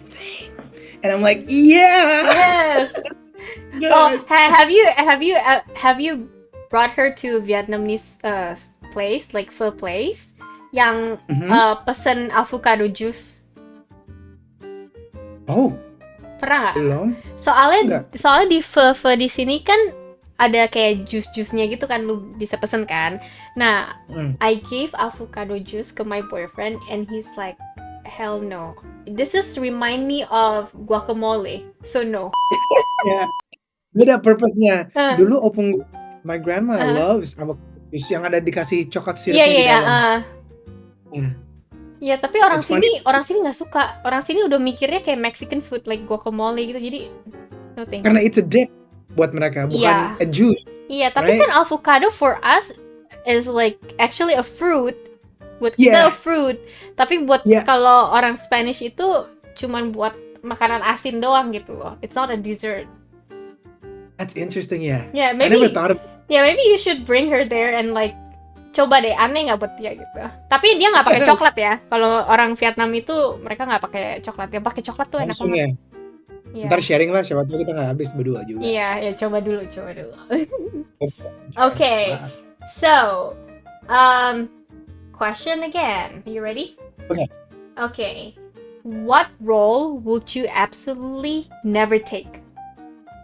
And I'm like, yeah. Yes. good. Oh, have you brought her to Vietnamese place like pho place yang Mhm. pesen avocado juice? Oh, Pernah nggak? belum. Soalnya di pho di sini kan ada kayak jus-jusnya gitu kan, lu bisa pesen kan. Nah, I gave avocado juice ke my boyfriend and he's like, hell no. This is remind me of guacamole, so no. Ya, beda purpose-nya. Uh. Dulu opung my grandma Uh. loves avocado juice yang ada dikasih coklat sirup Iya di iya iya. dalam. Ya. Ya tapi orang It's funny. sini nggak suka. Orang sini udah mikirnya kayak Mexican food like guacamole gitu. Jadi no thank you. Karena it's a dip buat mereka, bukan Iya. a juice. Iya, tapi right? kan avocado for us is like actually a fruit. Buat kita Yeah. a fruit. Tapi buat Yeah. kalau orang Spanish itu cuman buat makanan asin doang gitu loh. It's not a dessert. That's interesting ya. Yeah, I never maybe thought of maybe you should bring her there and like coba deh, aneh nggak buat dia gitu. Tapi dia nggak pakai coklat ya. Kalau orang Vietnam itu mereka nggak pakai coklat. Yang pakai coklat tuh enak langsung banget. ya. Iya. Ntar sharing lah, siapa tahu kita nggak habis berdua juga. Iya, ya coba dulu. Okay, so question again. You ready? Okay. Okay. What role would you absolutely never take?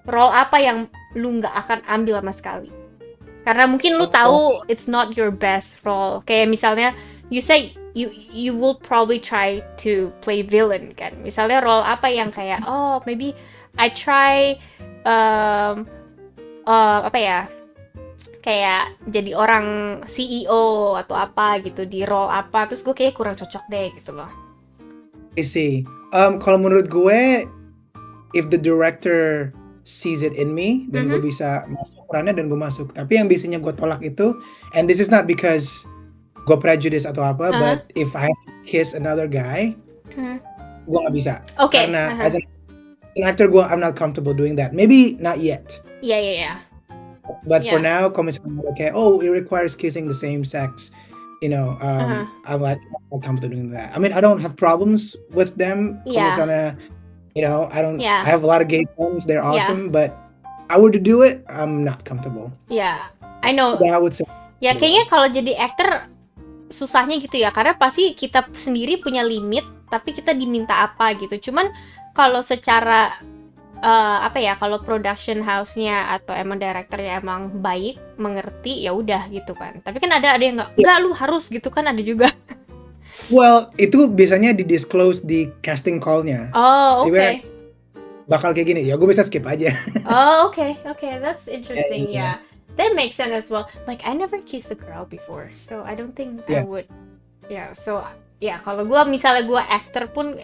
Role apa yang lu nggak akan ambil sama sekali? Karena mungkin lu tahu it's not your best role. Kayak misalnya, you say you will probably try to play villain kan. Misalnya role apa yang kayak, oh maybe I try apa ya? kayak jadi orang CEO atau apa gitu di role apa, terus gue kayak kurang cocok deh gitu loh. I see. Kalau menurut gue, if the director sees it in me, dan gue bisa masuk perannya dan gue masuk. Tapi yang biasanya gue tolak itu, and this is not because gue prejudice atau apa, but if I kiss another guy, gue nggak bisa. Oke. Karena as an actor, I'm not comfortable doing that. Maybe not yet. Iya. But for Yeah. now, kalau misalnya okay, it requires kissing the same sex. I'm like, I'm comfortable doing that. I mean, I don't have problems with them. Kalau Yeah. misalnya, I don't. Yeah. I have a lot of gay friends. They're Yeah. awesome, but I were to do it, I'm not comfortable. Yeah, I know. Then I would say, Ya kayaknya kalau jadi aktor susahnya gitu ya, karena pasti kita sendiri punya limit, tapi kita diminta apa gitu. Cuman kalau secara kalau production house-nya atau emang directornya emang baik, mengerti, ya udah gitu kan. Tapi kan ada yang enggak lu harus gitu kan, ada juga. well, itu biasanya di disclose di casting call-nya. Oh, oke. Jadi bakal kayak gini, ya gue bisa skip aja. Oh, okay, that's interesting. Yeah. Yeah, that makes sense as well. Like I never kissed a girl before, so I don't think I Yeah. would. Yeah, so kalau misalnya gue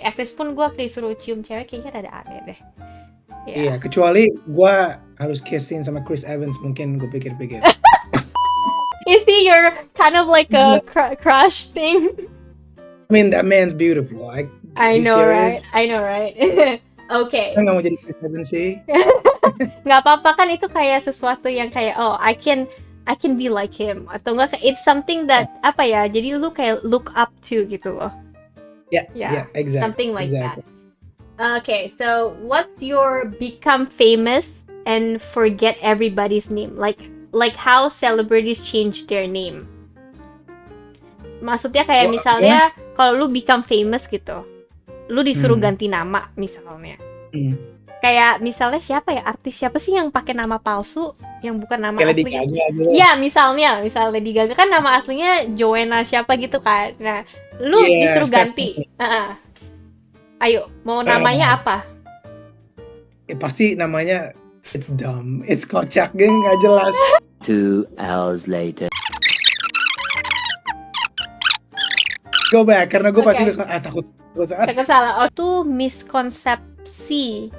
aktris pun gue disuruh cium cewek, kayaknya rada aneh deh. Iya, kecuali gue harus kissing sama Chris Evans, mungkin gue pikir-pikir. Is he your kind of like a crush thing? I mean, that man's beautiful. I he's know, serious. right? I know, right? Okay. Kan nggak mau jadi Chris Evans sih. Nggak apa-apa kan, itu kayak sesuatu yang kayak I can be like him, atau enggak it's something that apa ya, jadi lu kayak look up to gitu loh. Yeah, exactly. Something like exactly. that. Okay, so what's your become famous and forget everybody's name? Like how celebrities change their name. Maksudnya kayak misalnya kalau lu become famous gitu, lu disuruh ganti nama misalnya. Kayak misalnya artis siapa sih yang pakai nama palsu yang bukan nama Kayak Lady aslinya? Gaga gitu. Iya, misalnya Lady Gaga kan nama aslinya Joanna siapa gitu kan. Nah, lu Iya, disuruh Stephanie. ganti. Ayo, mau namanya apa? Pasti namanya it's dumb, it's kocak, geng, nggak jelas. 2 hours later. Go back, karena gue pasti Okay. takut. Takut salah. Itu miskonsepsi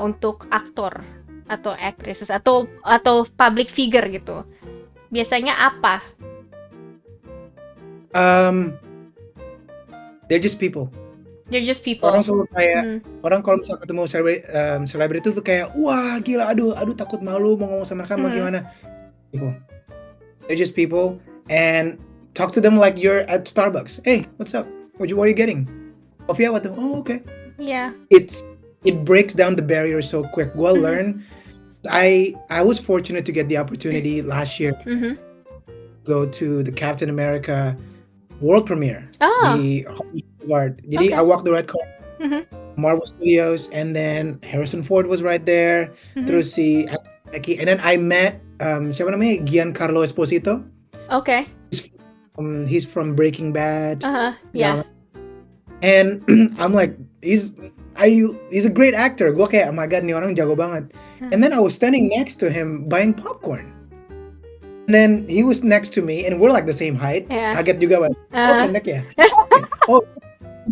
untuk aktor atau actresses atau public figure gitu. Biasanya apa? They're just people. They're just people. Orang selalu kayak orang kalau misalnya ketemu selebriti itu kayak wah gila, aduh takut malu mau ngomong sama mereka mau gimana. People. They're just people, and talk to them like you're at Starbucks. Hey, what's up? What are you getting? Coffee? What? Oh, okay. Yeah. It breaks down the barrier so quick. Go learn. I was fortunate to get the opportunity last year to go to the Captain America world premiere. Oh. The Hollywood Boulevard. Jadi Okay. I walked the red carpet. Marvel Studios, and then Harrison Ford was right there. Terus si Becky, and then I met siapa namanya, Giancarlo Esposito. Okay. He's from Breaking Bad. Yeah. And I'm like, he's a great actor. Gue kayak, oh my god, nih orang jago banget. And then I was standing next to him buying popcorn. And then he was next to me, and we're like the same height. Yeah. Kaget juga, Bang. Oh, pendek ya? Oh,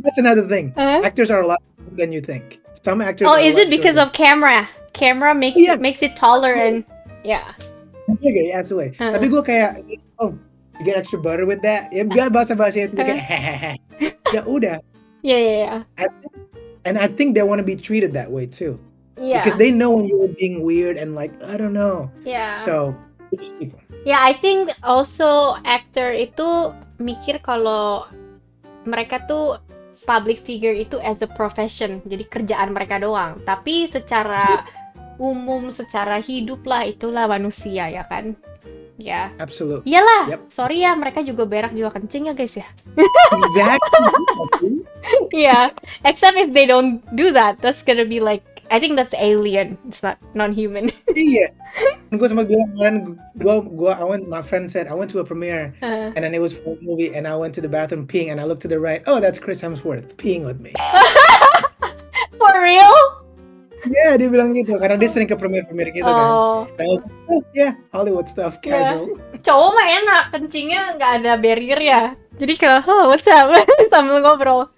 that's another thing. Actors are a lot bigger than you think. Some actors Oh, are is a it lot because shorter. of camera? Camera makes Yeah. it taller and yeah. Yeah, absolutely. Tapi gue kayak, oh, you get extra butter with that? Ya, bahasa-bahasa itu kayak, hehehe. Ya udah. Yeah. And I think they want to be treated that way too. Yeah. Because they know when you're being weird and like, I don't know. Yeah. So, they're just people. Yeah, I think also actor itu mikir kalau mereka tuh public figure itu as a profession, jadi kerjaan mereka doang. Tapi secara umum, secara hidup lah, itulah manusia ya kan? Ya. Absolutely. Iyalah, Yep. sorry ya, mereka juga berak juga kencing ya guys ya. Exactly. Yeah, except if they don't do that, that's gonna be like, I think that's alien. It's not non-human. Iya. Gue sempat bilang kemarin, my friend said I went to a premiere, and then it was for a movie, and I went to the bathroom peeing, and I looked to the right. Oh, that's Chris Hemsworth peeing with me. For real? Iya, dia bilang gitu karena dia sering ke premier-premier gitu kan. Oh, Dan I was like, "Oh, yeah, Hollywood stuff, Iya. casual." cowok mah enak, kencingnya nggak ada barrier ya. Jadi kalau, oh, what's up? Sambil ngobrol.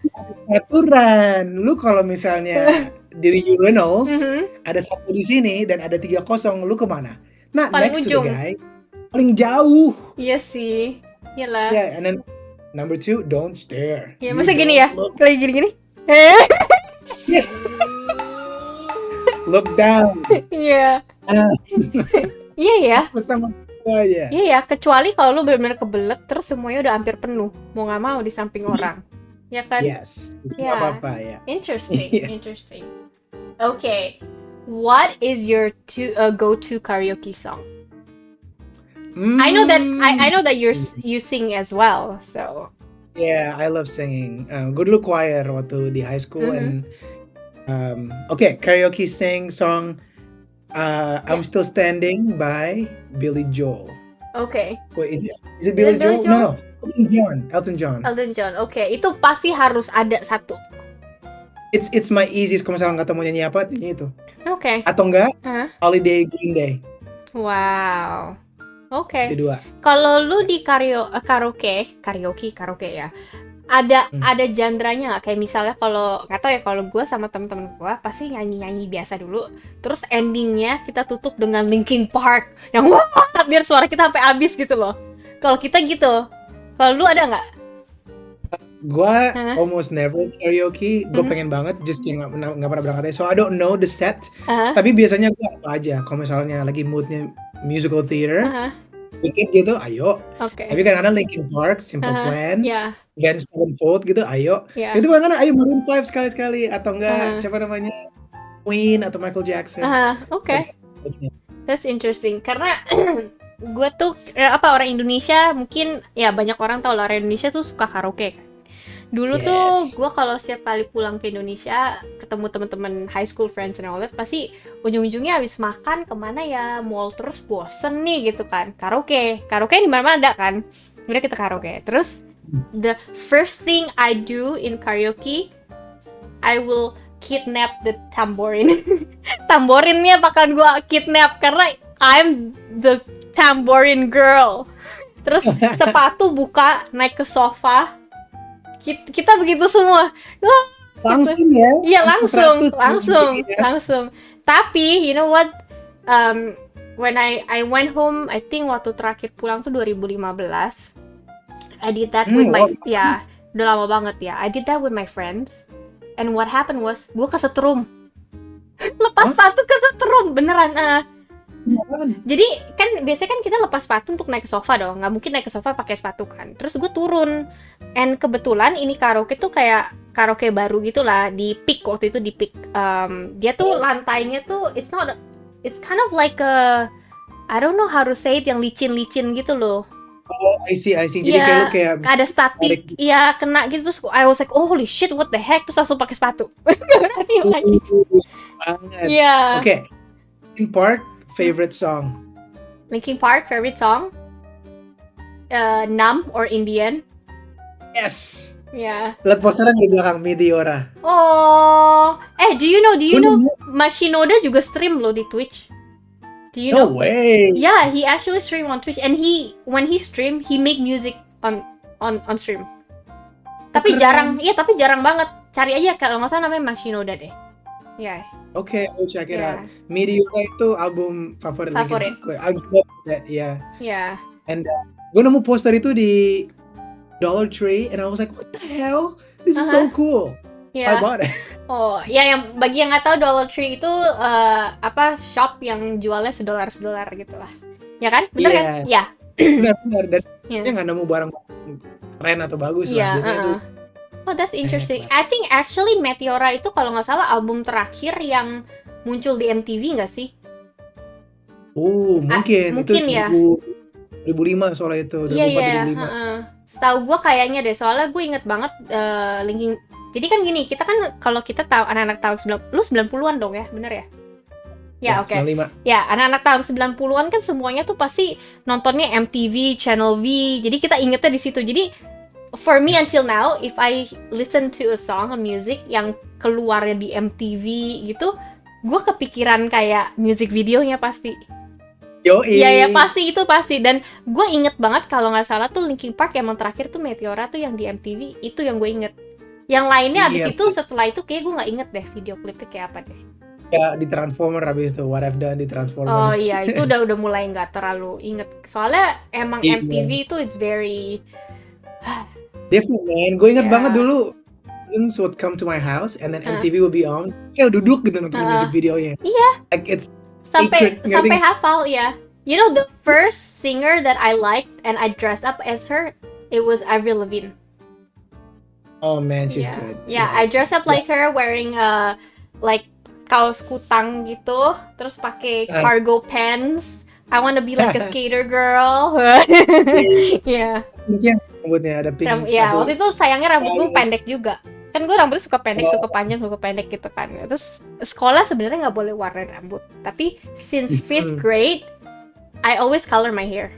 Aturan. Lu kalau misalnya di urinals Mhm. ada 1 di sini dan ada 3 kosong, lu kemana? Not Paling next to the ujung. guy, paling jauh. Iya sih. Iyalah. Yeah, and then number 2, don't stare. Ya, You masa gini ya? don't Lagi gini-gini? look down. Iya. Ah, Iya ya. sama itu aja. Iya ya, kecuali kalau lu benar-benar kebelet terus semuanya udah hampir penuh. Mau nggak mau di samping orang. Ya kan? Yes, itu Yeah. nggak apa-apa ya. Interesting, Iya. interesting. Okay. What is your go-to karaoke song? I know that I know that you sing as well. So, Yeah, I love singing. Gue dulu choir waktu di high school Mhm. and okay, karaoke song I'm Still Standing by Billy Joel. okay. Wait, is it Billy Billy Joel? Joel? No, Elton John. Elton John. Elton John. Oke, itu pasti harus ada satu. It's my easiest kalau misalnya nggak tahu mau nyanyi apa, nyanyi itu. Oke. Atau enggak, Hah? Holiday Green Day. Wow. Oke. Itu dua. Kalau lu di karaoke ya. Ada genre-nya nggak? Kayak misalnya kalau nggak tahu ya, kalau gue sama temen-temen gue pasti nyanyi biasa dulu. Terus endingnya kita tutup dengan Linkin Park yang wah biar suara kita sampai habis gitu loh. Kalau kita gitu. Kalau lu ada nggak? Gua Hah? almost never karaoke. Gue Mhm. pengen banget, just yang nggak pernah berangkat aja. So I don't know the set. Aha, Tapi biasanya gue apa aja. Kalau misalnya lagi moodnya musical theater, aha, dikit gitu, ayo. oke. Tapi kadang-kadang Linkin Park, Simple Aha, Plan, Ya, Avenged Sevenfold gitu, ayo. ya. Itu kadang-kadang ayo Maroon 5 sekali-sekali atau enggak Aha. siapa namanya Queen atau Michael Jackson. Aha, oke. That's interesting. Karena gue tuh orang Indonesia mungkin ya banyak orang tahu lah orang Indonesia tuh suka karaoke kan. Dulu tuh Yes. gue kalau setiap kali pulang ke Indonesia ketemu teman-teman high school friends and all that pasti ujung-ujungnya habis makan kemana ya, mall terus bosen nih gitu kan. Karaoke di mana-mana ada kan. Udah kita karaoke. Terus the first thing I do in karaoke, I will kidnap the tamborin. Tamborinnya bakal gue kidnap karena I'm the tamborin girl. Terus sepatu buka, naik ke sofa. Kita begitu semua. Oh, Langsung ya. iya langsung. 100%. Tapi you know what? When I went home, I think waktu terakhir pulang tuh 2015. I did that with my wow. udah lama banget ya. I did that with my friends. And what happened was, gue kesetrum. Lepas sepatu kesetrum beneran. Jadi kan biasanya kan kita lepas sepatu untuk naik ke sofa dong, nggak mungkin naik ke sofa pakai sepatu kan. Terus gue turun, and kebetulan ini karaoke tuh kayak karaoke baru gitulah di Peak waktu itu di Peak. Dia tuh lantainya tuh it's kind of like I don't know how to say it, yang licin-licin gitu loh. Oh, I see. Jadi Iya, kayak lu kayak ada statik, tarik. iya kena gitu. Terus I was like, oh holy shit, what the heck? Terus langsung pakai sepatu. Gak berani lagi. banget. Iya. Oke. In Park favorite song. Linkin Park favorite song? Numb or Indian? Yes. Ya. Lihat posternya di belakang Meteora. Oh, do you know Machinoda juga stream loh di Twitch? Do you No know? way. Yeah, he actually stream on Twitch, and when he stream, he make music on stream. Tapi keren. tapi jarang banget. Cari aja kalau nggak salah namanya Machinoda deh. Ya. Oke, I'll check it Yeah. out. Meteora itu album favorit. Favorit. Gue. I love that, yeah. Ya. And gue nemu poster itu di Dollar Tree, and I was like, what the hell? This is so cool. I Ya. bought it. Oh, ya yang bagi yang nggak tahu Dollar Tree itu shop yang jualnya $1 gitu lah. Ya kan? Bener Iya. kan? Ya. Benar. Dan Iya. dia nggak nemu barang keren atau bagus Iya, lah. Biasanya tuh Oh, that's interesting. I think actually Meteora itu kalau nggak salah album terakhir yang muncul di MTV nggak sih? mungkin mungkin itu ya. 2005 soalnya itu. Iya. 2004, 2005. Setahu gue kayaknya deh, soalnya gue inget banget Linkin. Jadi kan gini, kita kan kalau kita tahu anak-anak tahun 90-an dong ya, bener ya? Ya, oke. 95. Ya, anak-anak tahun 90-an kan semuanya tuh pasti nontonnya MTV, Channel V. Jadi kita ingetnya di situ. Jadi for me until now, if I listen to a song, a music yang keluarnya di MTV gitu, gue kepikiran kayak music videonya pasti. Yoi. Iya ya pasti itu pasti. Dan gue inget banget kalau nggak salah tuh Linkin Park emang terakhir tuh Meteora tuh yang di MTV itu yang gue inget. Yang lainnya abis Iya. itu setelah itu kayak gue nggak inget deh video klipnya kayak apa deh. Ya di Transformer abis itu What I've Done di Transformers. Oh iya itu udah mulai nggak terlalu inget. Soalnya emang Iya. MTV itu it's very Different man. Gue inget Yeah. banget dulu cousins would come to my house and then MTV would be on. Kayak duduk gitu nonton music videonya. Iya. Like it's sampai secret, ngerti nggak? hafal ya. You know the first singer that I liked and I dressed up as her, it was Avril Lavigne. Oh man, she's Yeah. good. Yeah, I dressed up like her wearing like kaos kutang gitu, terus pakai cargo pants. I wanna be like a skater girl. Yeah. Mungkin rambutnya ada pink. Ya, satu. waktu itu sayangnya rambut gue pendek juga. Kan gue rambutnya suka pendek, suka panjang, suka pendek gitu kan. Terus sekolah sebenarnya nggak boleh warna rambut. Tapi since 5th grade, I always color my hair.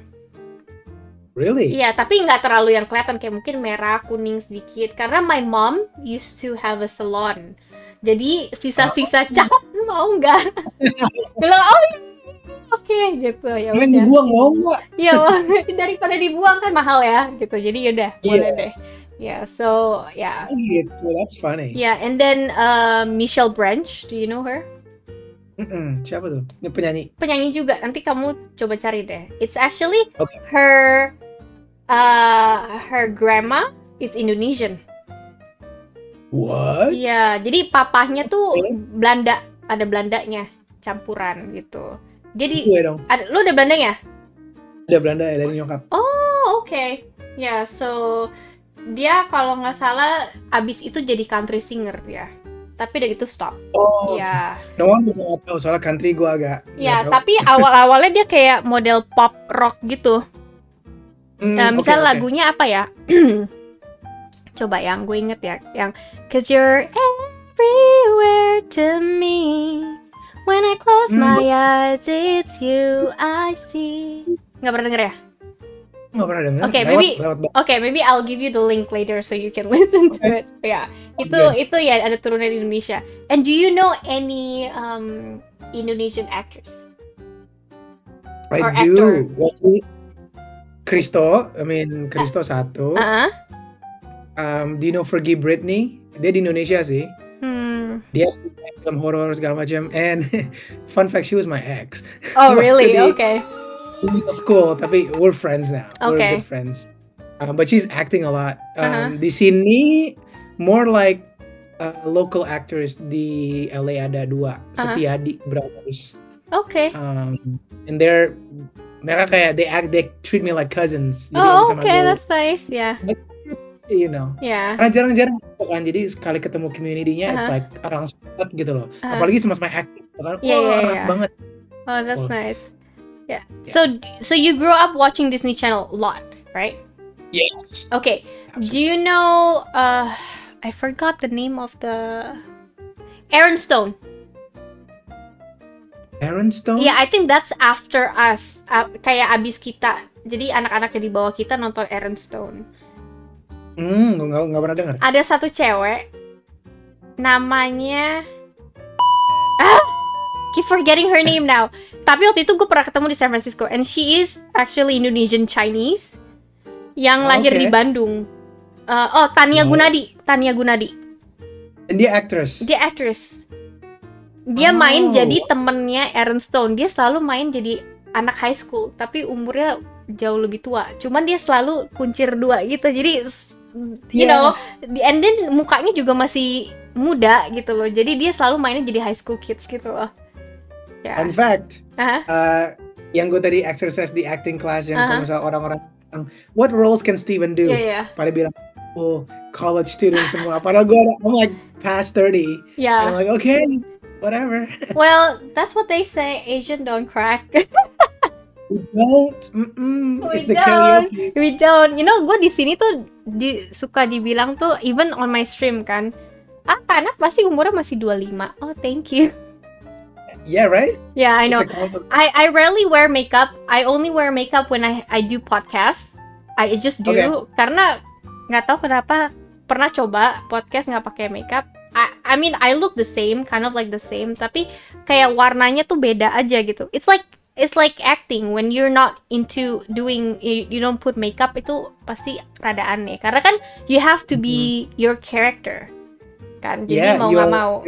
Really? Iya, tapi nggak terlalu yang kelihatan. Kayak mungkin merah, kuning sedikit. Karena my mom used to have a salon. Jadi sisa-sisa cat mau nggak? Bilang, oh oke gitu ya Kalian udah. dibuang mau nggak? Iya, daripada dibuang kan mahal ya gitu. Jadi yaudah, boleh deh. Yeah, so yeah. Oh, gitu. That's funny. Yeah, and then Michelle Branch, do you know her? Siapa tuh? Ini penyanyi. Penyanyi juga. Nanti kamu coba cari deh. It's actually Okay. her grandma is Indonesian. What? Iya, jadi papahnya tuh Okay. Belanda, ada Belandanya campuran gitu. Jadi Gue dong. lu ada Belandanya? Ada Belanda ya dari nyokap. Oh, oke. Ya, so dia kalau nggak salah abis itu jadi country singer ya. Tapi udah gitu stop. Oh. Ya. No wonder gue nggak tahu soalnya country gue agak. Ya, nggak tahu. tapi awal-awalnya dia kayak model pop rock gitu. Misal oke. lagunya apa ya? Coba yang gue inget ya, yang 'Cause you're everywhere to me. When I close my eyes, it's you I see. Nggak pernah denger ya? Nggak pernah denger. Oke, Lewat- maybe- lewat banget. Okay, maybe I'll give you the link later so you can listen to it. Ya, itu ya ada turunan Indonesia. And do you know any Indonesian actors? or I actor. do. Waktu Kristo satu. Do you know Forgive Britney? Dia di Indonesia sih. Dia suka film horor segala macam. And fun fact, she was my ex. Oh, Waktu really? di- Okay. in middle school, tapi we're friends now. Okay. We're good friends. But she's acting a lot. Uh-huh. Di sini more like local actors di LA ada dua, Setiadi Brothers. Okay. And mereka kayak they treat me like cousins. Jadi Oh, sama okay, gue, that's nice. Yeah. you know. Yeah. Karena jarang-jarang gitu kan, jadi sekali ketemu community-nya it's like orang support gitu loh. Apalagi sama acting kan, Yeah, wah yeah, enak yeah. banget. Oh, that's Oh. nice. Yeah. Yeah. So you grew up watching Disney Channel a lot, right? Yes. Okay. Do you know I forgot the name of the Aaron Stone. Aaron Stone? Yeah, I think that's after us. Kayak abis kita. Jadi anak-anak yang di bawah kita nonton Aaron Stone. Nggak pernah dengar. Ada satu cewek namanya keep forgetting her name now. Tapi waktu itu gue pernah ketemu di San Francisco and she is actually Indonesian Chinese yang lahir Okay. di Bandung. Tania Gunadi. Tania Gunadi. Dan dia actress. Dia actress. Dia Oh. main jadi temennya Aaron Stone. Dia selalu main jadi anak high school, tapi umurnya jauh lebih tua. Cuman dia selalu kuncir dua gitu. Jadi you know, and then mukanya juga masih muda gitu loh. Jadi dia selalu mainnya jadi high school kids gitu loh. Ya. Fun fact, Aha. yang gue tadi exercise di acting class yang Uh-huh. kalau misalnya orang-orang bilang, what roles can Steven do? Iya, iya. Pada bilang, oh, college student semua. Padahal gue, I'm like past 30. And I'm Ya. like, okay, whatever. Well, that's what they say. Asian don't crack. We don't. It's the karaoke. We don't. You know, gue di sini tuh suka dibilang tuh even on my stream kan. Anak pasti umurnya masih 25. Oh, thank you. Yeah, right? Yeah, I know. It's a compliment. I rarely wear makeup. I only wear makeup when I do podcasts. I just do Okay. karena nggak tahu kenapa pernah coba podcast nggak pakai makeup. I I mean, I look the same, kind of like the same, tapi kayak warnanya tuh beda aja gitu. It's like acting when you're not into doing, you don't put makeup, itu pasti rada aneh. Karena kan you have to be your character, kan. Jadi mau nggak mau.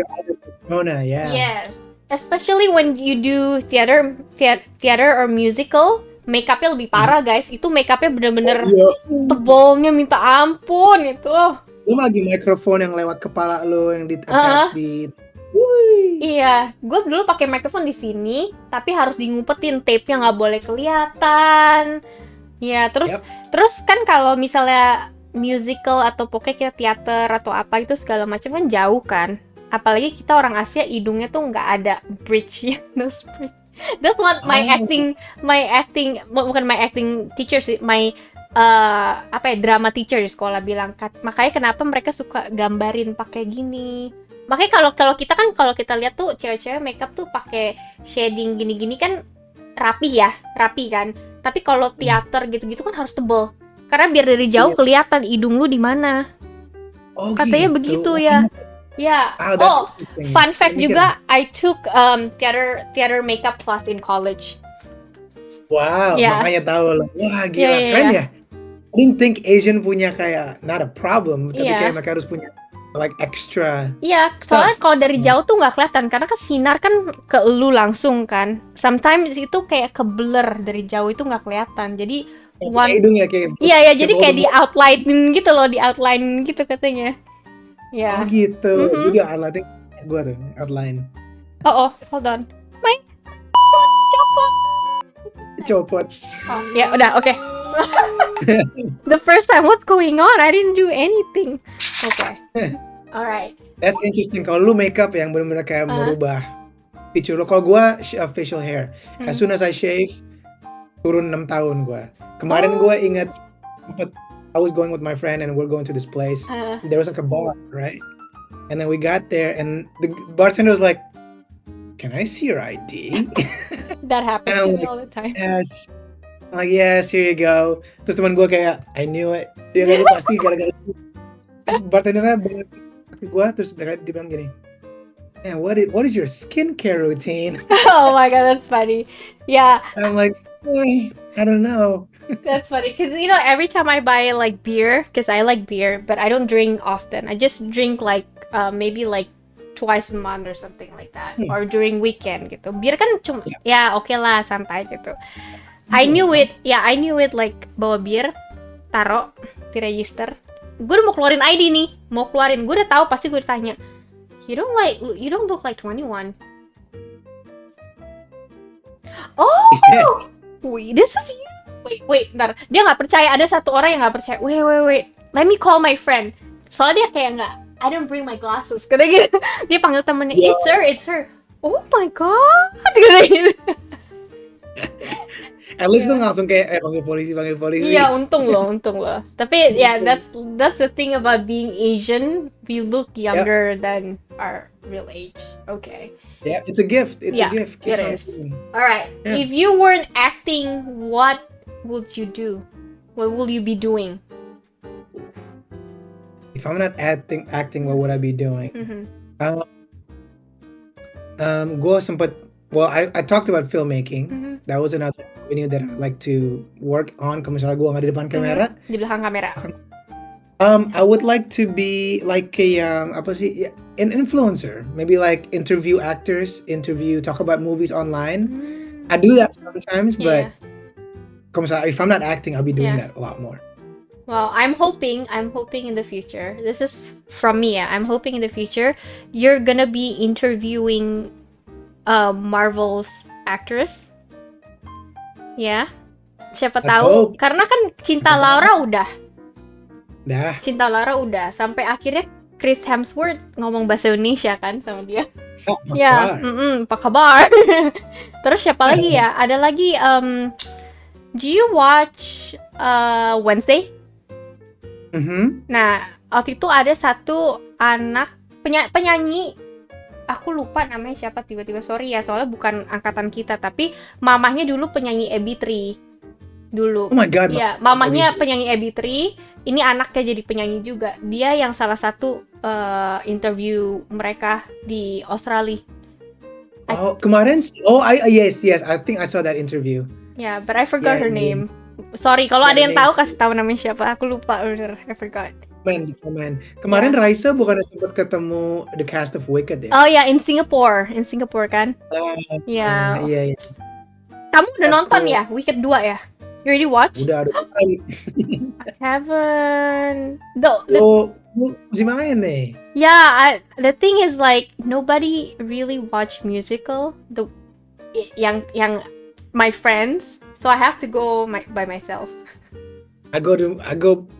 Persona, yeah. Yes, especially when you do theater or musical, makeupnya lebih parah guys. Itu makeupnya bener-bener tebolnya minta ampun itu. Lu lagi mikrofon yang lewat kepala lo yang attach di. Wuih. Iya, gue dulu pakai mikrofon di sini, tapi harus ngumpetin tape-nya nggak boleh kelihatan. Ya, terus kan kalau misalnya musical atau pokoknya kita teater atau apa itu segala macam kan jauh kan. Apalagi kita orang Asia, hidungnya tuh nggak ada bridge-nya. That's what my acting bukan my acting teacher sih, my drama teacher di sekolah bilang. Makanya kenapa mereka suka gambarin pakai gini. Makanya kalau kita lihat tuh cewek-cewek makeup tuh pakai shading gini-gini kan rapi kan. Tapi kalau teater gitu-gitu kan harus tebel. Karena biar dari jauh kelihatan hidung lu di mana. Oh, katanya gitu. begitu ya. Ya. Fun fact juga, I took theater makeup class in college. Wow, makanya tahu loh. Wah, gila, keren ya. I didn't think Asian punya kayak not a problem, tapi kayak mereka harus punya like extra. Iya, soalnya kalau dari jauh tuh nggak kelihatan karena kan sinar kan ke elu langsung kan. Sometimes itu kayak ke blur dari jauh itu nggak kelihatan. Jadi hidung ya kayak. Iya, jadi kayak di outline gitu loh, di outline gitu katanya. Ya. Oh gitu. Juga outline gue tuh outline. Hold on. Copot. Oh, ya udah, oke. The first time, what's going on? I didn't do anything. Okay. Alright. That's interesting. Kalau lu makeup yang benar-benar kayak merubah feature lo. Kalau gue facial hair. As soon as I shave, turun 6 tahun gue. Kemarin gue ingat I was going with my friend and we're going to this place. There was like a bar, right? And then we got there and the bartender was like, "Can I see your ID?" That happens to me all the time. Yes. I'm like, yes, here you go. Terus teman gue kayak, I knew it. Dia kayak pasti gara-gara bartendernya bilang ke gue, terus dia bilang gini, "Man, what is your skincare routine?" Oh my god, that's funny. Yeah. And I'm like, I don't know. That's funny because every time I buy like beer, because I like beer, but I don't drink often. I just drink like maybe like twice a month or something like that, or during weekend gitu. Bir kan cuma oke lah, santai gitu. I knew it like bawa bir, taro di register. Gue udah mau keluarin ID nih, gue udah tahu pasti gue ditanya, you don't look like 21. Oh, wait, this is you. Wait, ntar. Dia nggak percaya, ada satu orang yang nggak percaya. Wait. Let me call my friend. Soalnya dia kayak nggak, I don't bring my glasses. Kata gitu. Dia panggil temennya, it's her. Oh my god. Kata gitu. At least tuh langsung kayak panggil polisi. Iya, untung loh. Tapi that's the thing about being Asian. We look younger than our real age. Okay. Yeah, it's a gift. It's a gift. It is. All right. Yeah. If you weren't acting, what would you do? What will you be doing? If I'm not acting, what would I be doing? Gue sempet. Well, I talked about filmmaking. That was another avenue that I like to work on. Kalau misalnya gue nggak di depan kamera. Di belakang kamera. I would like to be like an influencer. Maybe like interview actors, talk about movies online. I do that sometimes, but if I'm not acting, I'll be doing that a lot more. Well, I'm hoping in the future. This is from me. I'm hoping in the future you're gonna be interviewing Marvel's actress. Ya. Siapa tahu karena kan Cinta Laura udah. Cinta Laura udah sampai akhirnya Chris Hemsworth ngomong bahasa Indonesia kan sama dia. Apa kabar? Terus siapa lagi ya? Ada lagi do you watch Wednesday? Nah, waktu itu ada satu anak penyanyi, aku lupa namanya siapa tiba-tiba, sorry ya, soalnya bukan angkatan kita, tapi mamahnya dulu penyanyi AB3. dulu. Oh my god. Iya, mamahnya penyanyi AB3, ini anaknya jadi penyanyi juga. Dia yang salah satu interview mereka di Australia. Oh, kemarin yes, I think I saw that interview. Yeah, but I forgot Yeah, her yeah. name. Sorry, kalau Yeah, ada yang name. tahu kasih tahu namanya siapa. Aku lupa bener, I forgot. Komen. Kemarin Raisa bukannya sempat ketemu the cast of Wicked ya? Oh ya, in Singapore kan? Iya. Ya. Kamu udah That's nonton cool. ya Wicked 2 ya? You already watch? Udah kali. I haven't. Oh, masih main nih. Yeah, the thing is like nobody really watch musical. Yang my friends, so I have to go by myself. I go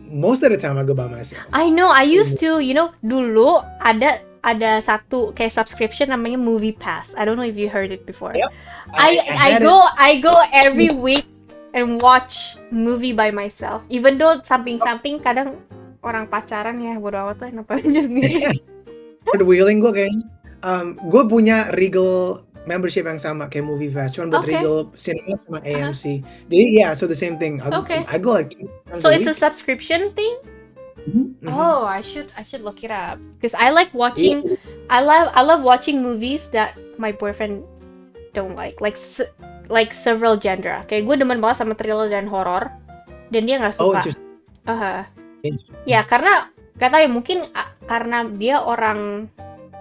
most of the time I go by myself. I know, I used to, dulu ada satu kayak subscription namanya Movie Pass. I don't know if you heard it before. Yep. I go every week and watch movie by myself. Even though samping-samping kadang orang pacaran ya, bodo amat lah, nonton aja sendiri. Third wheeling gue kayaknya. Gue punya Regal membership yang sama kayak Movie Pass, cuman buat Okay. Regal Cinema sama AMC. Jadi so the same thing. Okay. I go like 2 times So a it's a week. subscription thing? Mhm. Oh, I should look it up because I like watching. I love watching movies that my boyfriend don't like several genre. Kayak gue demen banget sama thriller dan horror, dan dia nggak Oh, suka. interesting. Interesting. Ya karena kata ya mungkin karena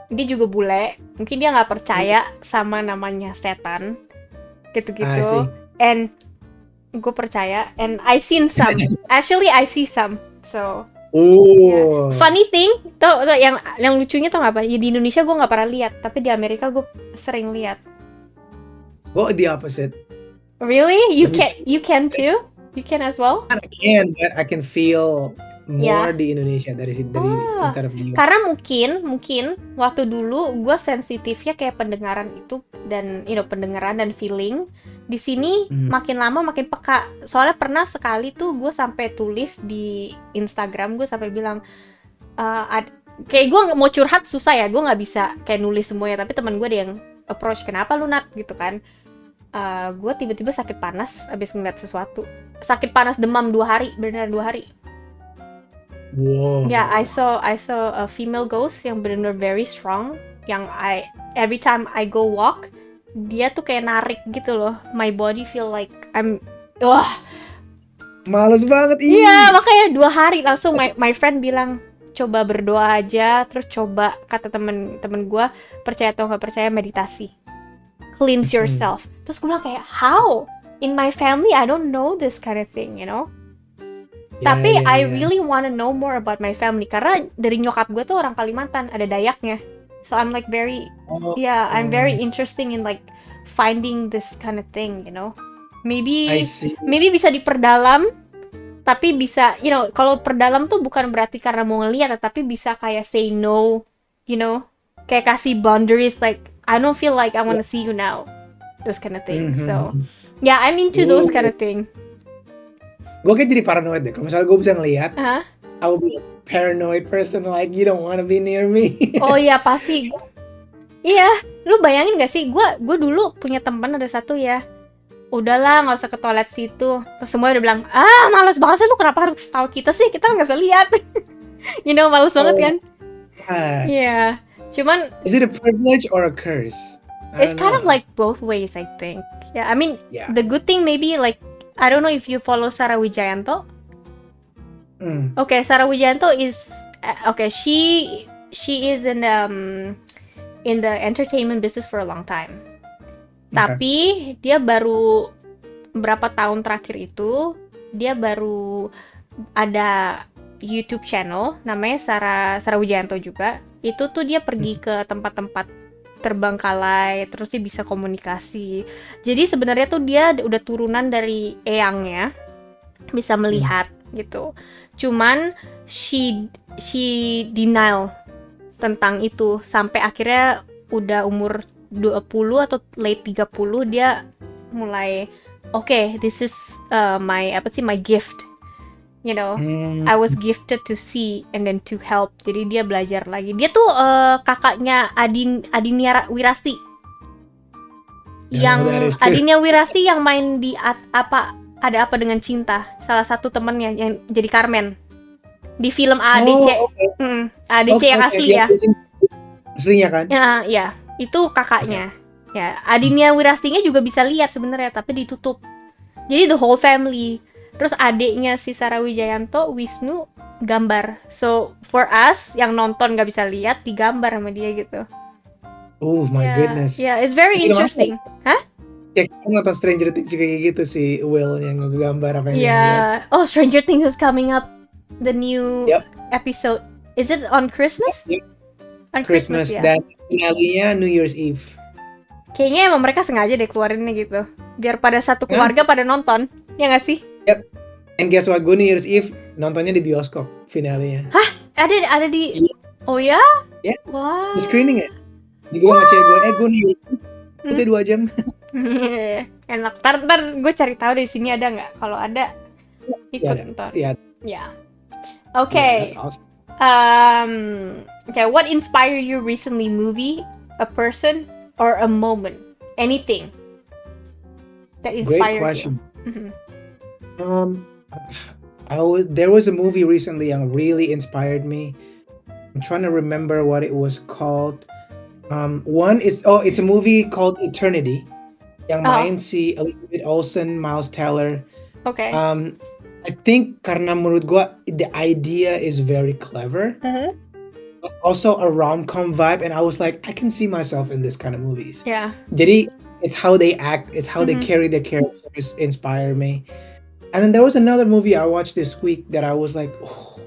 dia juga bule, mungkin dia nggak percaya sama namanya setan, I gitu-gitu. see. And gue percaya, and I seen some. Actually, I see some. So. Oh. Funny thing, tau yang lucunya tau nggak apa? Ya, di Indonesia gue nggak pernah lihat, tapi di Amerika gue sering lihat. Go the opposite. Really? You can too? You can as well? I can, but I can feel more Yeah. di Indonesia dari Ah. instead of the US. Karena mungkin waktu dulu gue sensitifnya kayak pendengaran itu dan pendengaran dan feeling. Di sini makin lama makin peka. Soalnya pernah sekali tuh gue sampai tulis di Instagram, gue sampai bilang kayak gue mau curhat susah ya, gue nggak bisa kayak nulis semuanya. Tapi teman gue ada yang approach, kenapa lu Nat gitu kan? Gue tiba-tiba sakit panas abis ngeliat sesuatu. Sakit panas demam 2 hari, benar 2 hari. Wow. Yeah, I saw a female ghost yang benar-benar very strong. Yang every time I go walk, dia tuh kayak narik gitu loh. My body feel like Males banget ini. Iya, makanya 2 hari langsung my friend bilang coba berdoa aja, terus coba kata temen gue, percaya atau nggak percaya, meditasi, cleanse yourself. Terus gue bilang kayak how in my family I don't know this kind of thing, Tapi I really wanna know more about my family karena dari nyokap gue tuh orang Kalimantan, ada Dayaknya. So I'm like I'm very interesting in like finding this kind of thing, I see. Maybe bisa diperdalam, tapi bisa, kalau perdalam tuh bukan berarti karena mau ngeliat, tapi bisa kayak say no, kayak kasih boundaries, like I don't feel like I wanna see you now, those kind of thing. So yeah, I'm into those kind of thing. Gue kayak jadi paranoid deh. Kalau misalnya gue bisa ngelihat, Hah? I will be a paranoid person. Like you don't want to be near me. Oh iya pasti. Iya, lu bayangin gak sih? Gue dulu punya teman ada satu ya. Udahlah, nggak usah ke toilet situ. Terus semua udah bilang, malas banget sih lu, kenapa harus tahu kita sih? Kita nggak bisa lihat. Malas banget kan? Iya. Cuman Is it a privilege or a curse? it's kind of like both ways, I think. Yeah, I mean, Yeah. the good thing maybe like I don't know if you follow Sarah Wijayanto. Okay, Sarah Wijayanto is she is in the entertainment business for a long time. Tapi dia baru berapa tahun terakhir itu dia baru ada YouTube channel namanya Sarah Wijayanto juga. Itu tuh dia pergi ke tempat-tempat terbengkalai, terus dia bisa komunikasi. Jadi sebenarnya tuh dia udah turunan dari eyangnya, bisa melihat gitu. Cuman she denial tentang itu sampai akhirnya udah umur 20 atau late 30 dia mulai this is my gift. I was gifted to see and then to help. Jadi dia belajar lagi. Dia tuh kakaknya Adinia Wirasti. Yang Adinia Wirasti yang main di Ada Apa Dengan Cinta, salah satu temennya yang jadi Carmen di film ADC. oke. ADC yang Oke, asli iya, ya. aslinya kan? Ya, itu kakaknya. Ya, Adinia Wirastingnya juga bisa lihat sebenarnya, tapi ditutup. Jadi the whole family. Terus adiknya si Sarah Wijayanto, Wisnu, gambar. So for us yang nonton nggak bisa lihat, digambar sama dia gitu. Oh my goodness. Yeah, it's very Film apa? interesting. Hah? Ya, kita nonton Stranger Things juga kayak gitu si Will yang ngegambar apa yang dia lihat. Yeah. Oh, Stranger Things is coming up. The new Yep. episode. Is it on Christmas? Yep. On Christmas ya. dan finalnya New Year's Eve. Kayaknya emang mereka sengaja deh keluarinnya gitu. Biar pada satu keluarga pada nonton. Ya nggak sih? And guess what? Gue New Year's Eve nontonnya di bioskop finalnya. Ada di... Iya. Oh ya? Iya. Wah. Di screening ya? Juga sama cewek gue New Year's Eve. Itu 2 jam. Enak. Ntar gue cari tahu di sini ada nggak. Kalau ada, ikut nonton. Pasti ada. Ya. Okay. Yeah, that's awesome. Okay. What inspired you recently? Movie, a person, or a moment? Anything that Great inspired question. you? There was a movie recently yang really inspired me. I'm trying to remember what it was called. It's a movie called Eternity. Yang main si Elizabeth Olsen, Miles Teller. Okay. I think karena menurut gua the idea is very clever. But also a rom-com vibe, and I was like, I can see myself in this kind of movies. Yeah. Jadi it's how they act, it's how they carry their characters inspire me. And then there was another movie I watched this week that I was like, oh,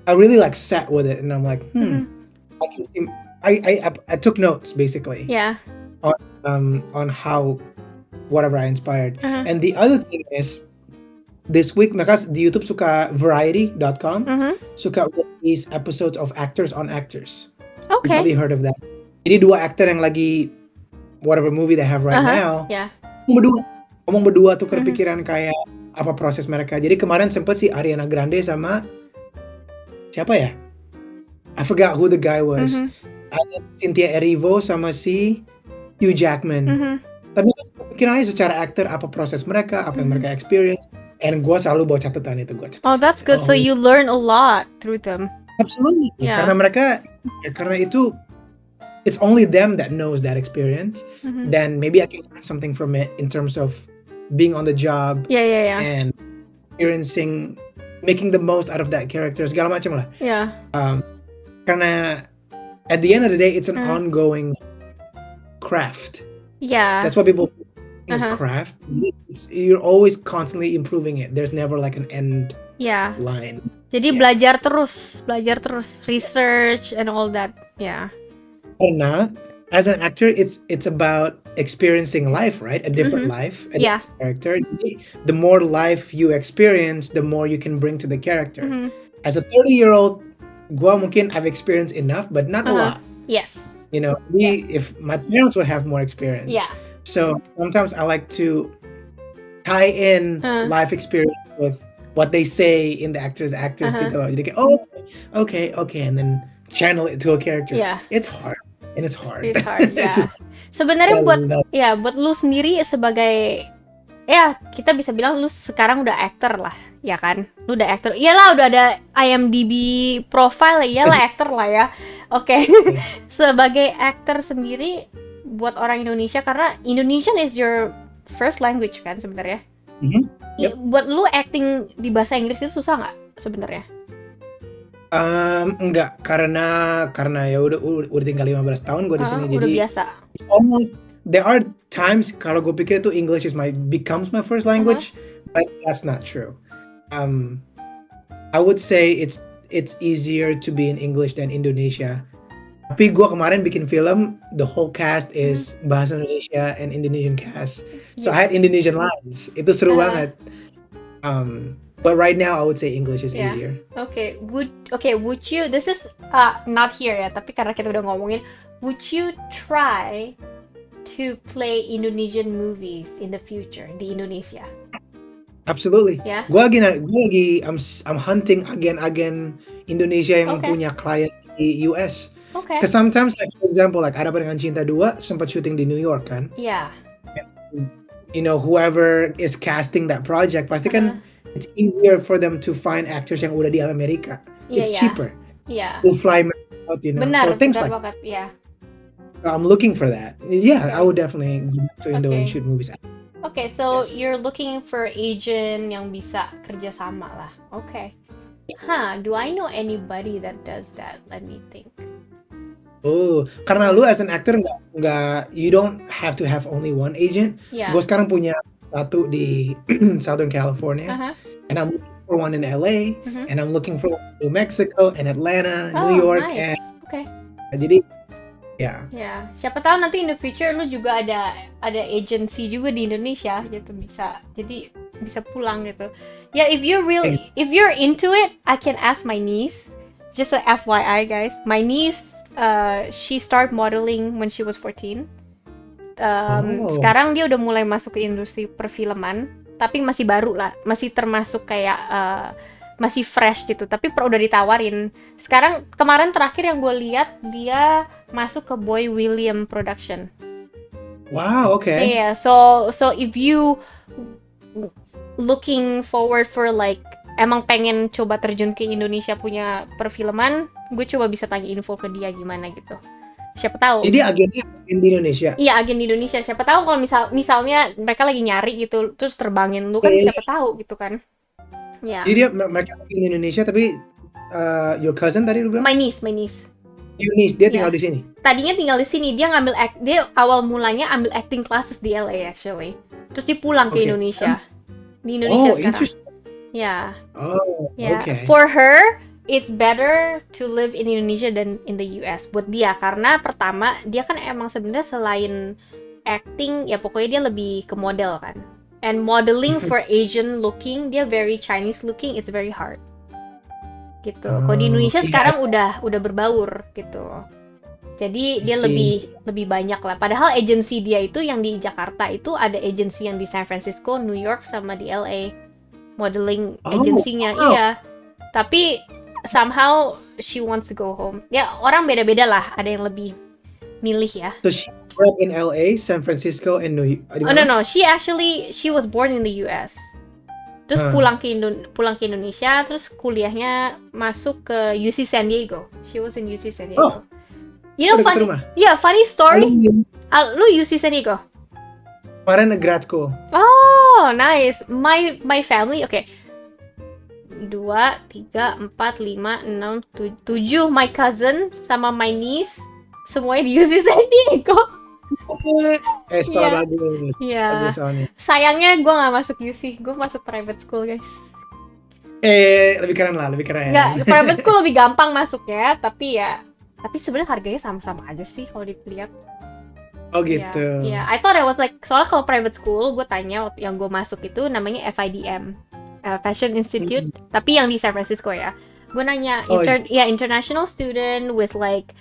I really like sat with it, and I'm like, I can see. I took notes basically. Yeah. On how whatever I inspired. Uh-huh. And the other thing is this week mereka di YouTube suka variety.com suka release episodes of actors on actors. You Okay. probably heard of that. Jadi 2 aktor yang lagi whatever movie they have right now Yeah. ngomong berdua tuh kepikiran kayak apa proses mereka. Jadi kemarin sempet si Ariana Grande sama siapa ya? I forgot who the guy was. Ada Cynthia Erivo sama si Hugh Jackman. Tapi kepikiran aja secara aktor apa proses mereka, apa yang mereka experience. And gue selalu bawa catatan itu. Oh, that's good. So you learn a lot through them. Absolutely. Yeah. Karena itu it's only them that knows that experience. Then maybe I can learn something from it in terms of being on the job Yeah. and experiencing, making the most out of that character, segala macam lah. Yeah. Karena at the end of the day, it's an ongoing craft. Yeah. That's what people think is craft. You're always constantly improving it. There's never like an end Yeah. line. Jadi belajar terus, research and all that. Yeah. Karena as an actor, it's about experiencing life, right? A different life, a Yeah. different character. Jadi, the more life you experience, the more you can bring to the character. As a 30-year-old, gua mungkin I've experienced enough, but not a lot. Yes. You know, if my parents would have more experience. Yeah. So sometimes I like to tie in life experience with what they say in the actors gitu loh. Jadi kayak, okay, and then channel it to a character. Yeah. It's hard. And it's hard. It's hard, yeah. It's just- Sebenarnya buat Yeah. buat lu sendiri sebagai kita bisa bilang lu sekarang udah actor lah, ya kan? Lu udah actor. Iyalah udah ada IMDb profile, iyalah actor lah ya. Oke. Sebagai actor sendiri buat orang Indonesia, karena Indonesian is your first language kan sebenarnya. Yep. Buat lu acting di bahasa Inggris itu susah nggak sebenarnya? Enggak, karena ya udah tinggal 15 tahun gue di sini, Udah jadi biasa. almost there are times kalau gue pikir tuh English becomes my first language, but that's not true. I would say it's easier to be in English than Indonesia. Tapi gue kemarin bikin film, the whole cast is bahasa Indonesia and Indonesian cast. So I had Indonesian lines. Itu seru banget. But right now I would say English is Yeah. easier. Would you, this is not here ya, tapi karena kita udah ngomongin, would you try to play Indonesian movies in the future di Indonesia? Absolutely. Yeah. Gue lagi I'm hunting agen Indonesia yang Okay. punya klien di US. Okay. Because sometimes, like for example, like Ada Apa Dengan Cinta 2 sempat syuting di New York kan. Yeah. whoever is casting that project pasti kan it's easier for them to find actors yang udah di Amerika. Iya, It's iya. cheaper. Iya. To fly out, Benar, So things benar like banget. Iya. I'm looking for that. Yeah, Okay. I would definitely go back to Indo and Okay. shoot movies. Okay, so Yes. you're looking for agent yang bisa kerja sama lah. Okay. Do I know anybody that does that? Let me think. Oh, karena lu as an actor nggak you don't have to have only one agent. Yeah. Gue sekarang punya satu di Southern California, Uh-huh. and I'm looking for one in LA, Mhm. and I'm looking for one in New Mexico, and Atlanta, New Oh, York, nice. and Okay. jadi ya. Ya, siapa tahu nanti in the future lu juga ada agency juga di Indonesia gitu bisa. Jadi bisa pulang gitu. Ya, if you're into it, I can ask my niece. Just a FYI guys, my niece she start modeling when she was 14. Sekarang dia udah mulai masuk ke industri perfilman, tapi masih baru lah, masih termasuk kayak masih fresh gitu, tapi udah ditawarin. Sekarang kemarin terakhir yang gue lihat dia masuk ke Boy William Production. Wow, okay. Yeah, so if you looking forward for like emang pengen coba terjun ke Indonesia punya perfilman, gue coba bisa tanya info ke dia gimana gitu. Siapa tahu. Jadi agennya agen di Indonesia. Iya, agen di Indonesia. Siapa tahu kalau misalnya mereka lagi nyari gitu, terus terbangin lu kan siapa tahu gitu kan. Ya. Jadi mereka di Indonesia tapi your cousin tadi lu bilang? My niece. Eunice, dia tinggal di sini. Tadinya tinggal di sini, dia dia awal mulanya ambil acting classes di LA actually. Terus dia pulang ke Okay. Indonesia. Di Indonesia sekarang. Interesting. Ya. Oh, Yeah. okay. For her, it's better to live in Indonesia than in the US. Buat dia, karena pertama dia kan emang sebenarnya selain acting, ya pokoknya dia lebih ke model kan. And modeling for Asian looking, dia very Chinese looking, it's very hard. Gitu. Kalau di Indonesia iya. sekarang udah berbaur gitu. Jadi dia See. lebih banyak lah. Padahal agency dia itu yang di Jakarta itu ada agency yang di San Francisco, New York sama di LA. Modeling agensinya, wow. iya. Tapi somehow she wants to go home. Ya, orang beda-beda lah. Ada yang lebih milih ya. So she grew up in LA, San Francisco, and New York. Oh no, she was born in the US. Terus pulang ke Indonesia, terus kuliahnya masuk ke UC San Diego. She was in UC San Diego. You know, Dekat rumah. funny story. Alumni. Lu UC San Diego? Kemarin grad school. Oh, nice. My family, okay. 2, 3, 4, 5, 6, 7 my cousin sama my niece semuanya di UC San Diego. Sekolah bagus. Iya. Bagus soalnya. Sayangnya gue nggak masuk UC, gue masuk private school guys. Lebih keren lah, lebih keren. Nggak, private school lebih gampang masuknya, tapi sebenarnya harganya sama-sama aja sih kalau dilihat. Oh gitu. Iya, I thought it was like, soalnya kalau private school gue tanya waktu yang gue masuk itu namanya FIDM, Fashion Institute, tapi yang di San Francisco ya. Gue nanya international student with like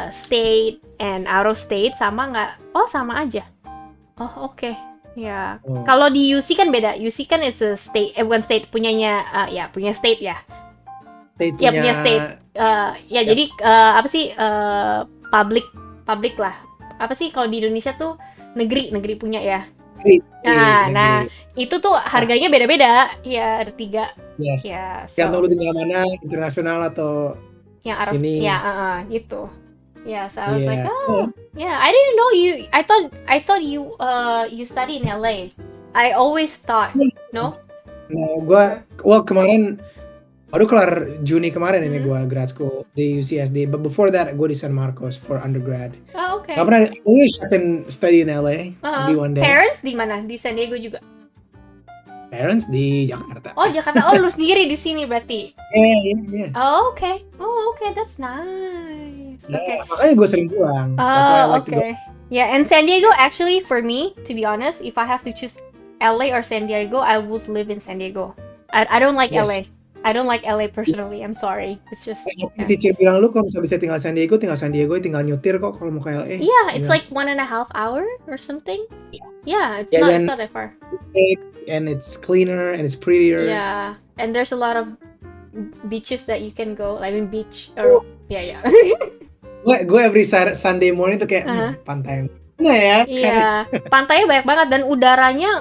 state and out of state sama nggak? Oh sama aja. Oh oke. Ya. Kalau di UC kan beda. UC kan is a state, bukan state punyanya, punya state ya. State Ya punya state. Jadi apa sih public lah. Apa sih kalau di Indonesia tuh negeri punya ya. Nah itu tuh harganya beda-beda. Ya ada 3. Yes. Ya. Yang lu tinggal mana, internasional atau yang arah sini? Ya gitu. Yeah, so I was Yeah. like, yeah, I didn't know you. I thought you study in LA. I always thought, no? Nah, kemarin baru kelar Juni kemarin ini gue grad school di UCSD. But before that, gue di San Marcos for undergrad. Oh, okay. Gak pernah. I wish I can study in LA. Maybe one day. Parents di mana? Di San Diego juga. Parents di Jakarta. Oh, Jakarta. Oh, lu sendiri di sini berarti. Yeah. Oh, okay. That's nice. Okay. Makanya gue sering pulang. That's why I like to go. Okay. Yeah, and San Diego actually for me, to be honest, if I have to choose LA or San Diego, I would live in San Diego. I don't like Yes. LA. I don't like LA personally. I'm sorry. It's just Teacher bilang lu kalau misalnya bisa tinggal San Diego, tinggal nyetir kok kalau mau ke LA. Yeah, it's like 1.5 hour or something. Yeah, it's not that far. And it's cleaner and it's prettier. Yeah, and there's a lot of beaches that you can go. I mean beach or yeah. Gue every Sunday morning tuh kayak Uh-huh. pantai. Nah ya, Iya, pantainya banyak banget dan udaranya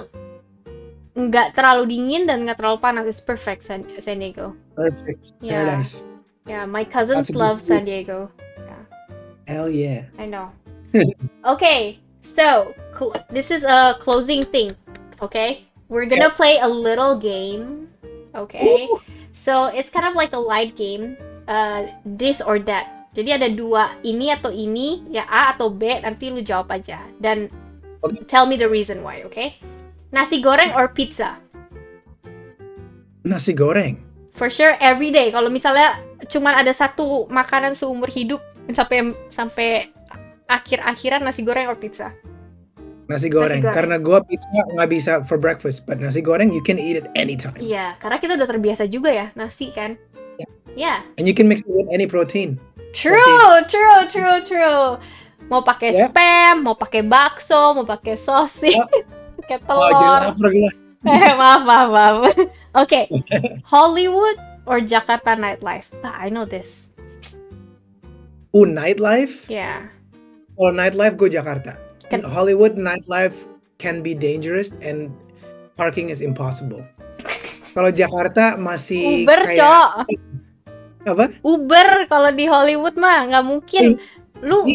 nggak terlalu dingin dan nggak terlalu panas. It's perfect San Diego. perfect. Yeah. Paradise. Yeah, my cousins Lots of love good San food. Diego. Hell yeah. I know. Okay, so this is a closing thing. Okay, we're gonna play a little game. Okay, so it's kind of like a light game. This or that. Jadi ada dua, ini atau ini, ya A atau B. Nanti lu jawab aja dan Okay. tell me the reason why. Okay? Nasi goreng or pizza? Nasi goreng. For sure every day. Kalau misalnya cuman ada satu makanan seumur hidup sampai akhir-akhiran, nasi goreng or pizza? Nasi goreng. goreng. Karena gua pizza nggak bisa for breakfast, but nasi goreng you can eat it anytime. Iya, karena kita udah terbiasa juga ya nasi kan. Yeah. Yeah. And you can mix it with any protein. True. Mau pakai Yeah. spam, mau pakai bakso, mau pakai sosis, pakai Oh, telur. lapar gua. Maaf. Okay. Hollywood or Jakarta nightlife? I know this. Nightlife? Yeah. Kalau nightlife gue Jakarta. Kan- Hollywood nightlife can be dangerous and parking is impossible. Kalau Jakarta masih Uber, kayak Cok. apa? Uber kalau di Hollywood mah nggak mungkin. Lu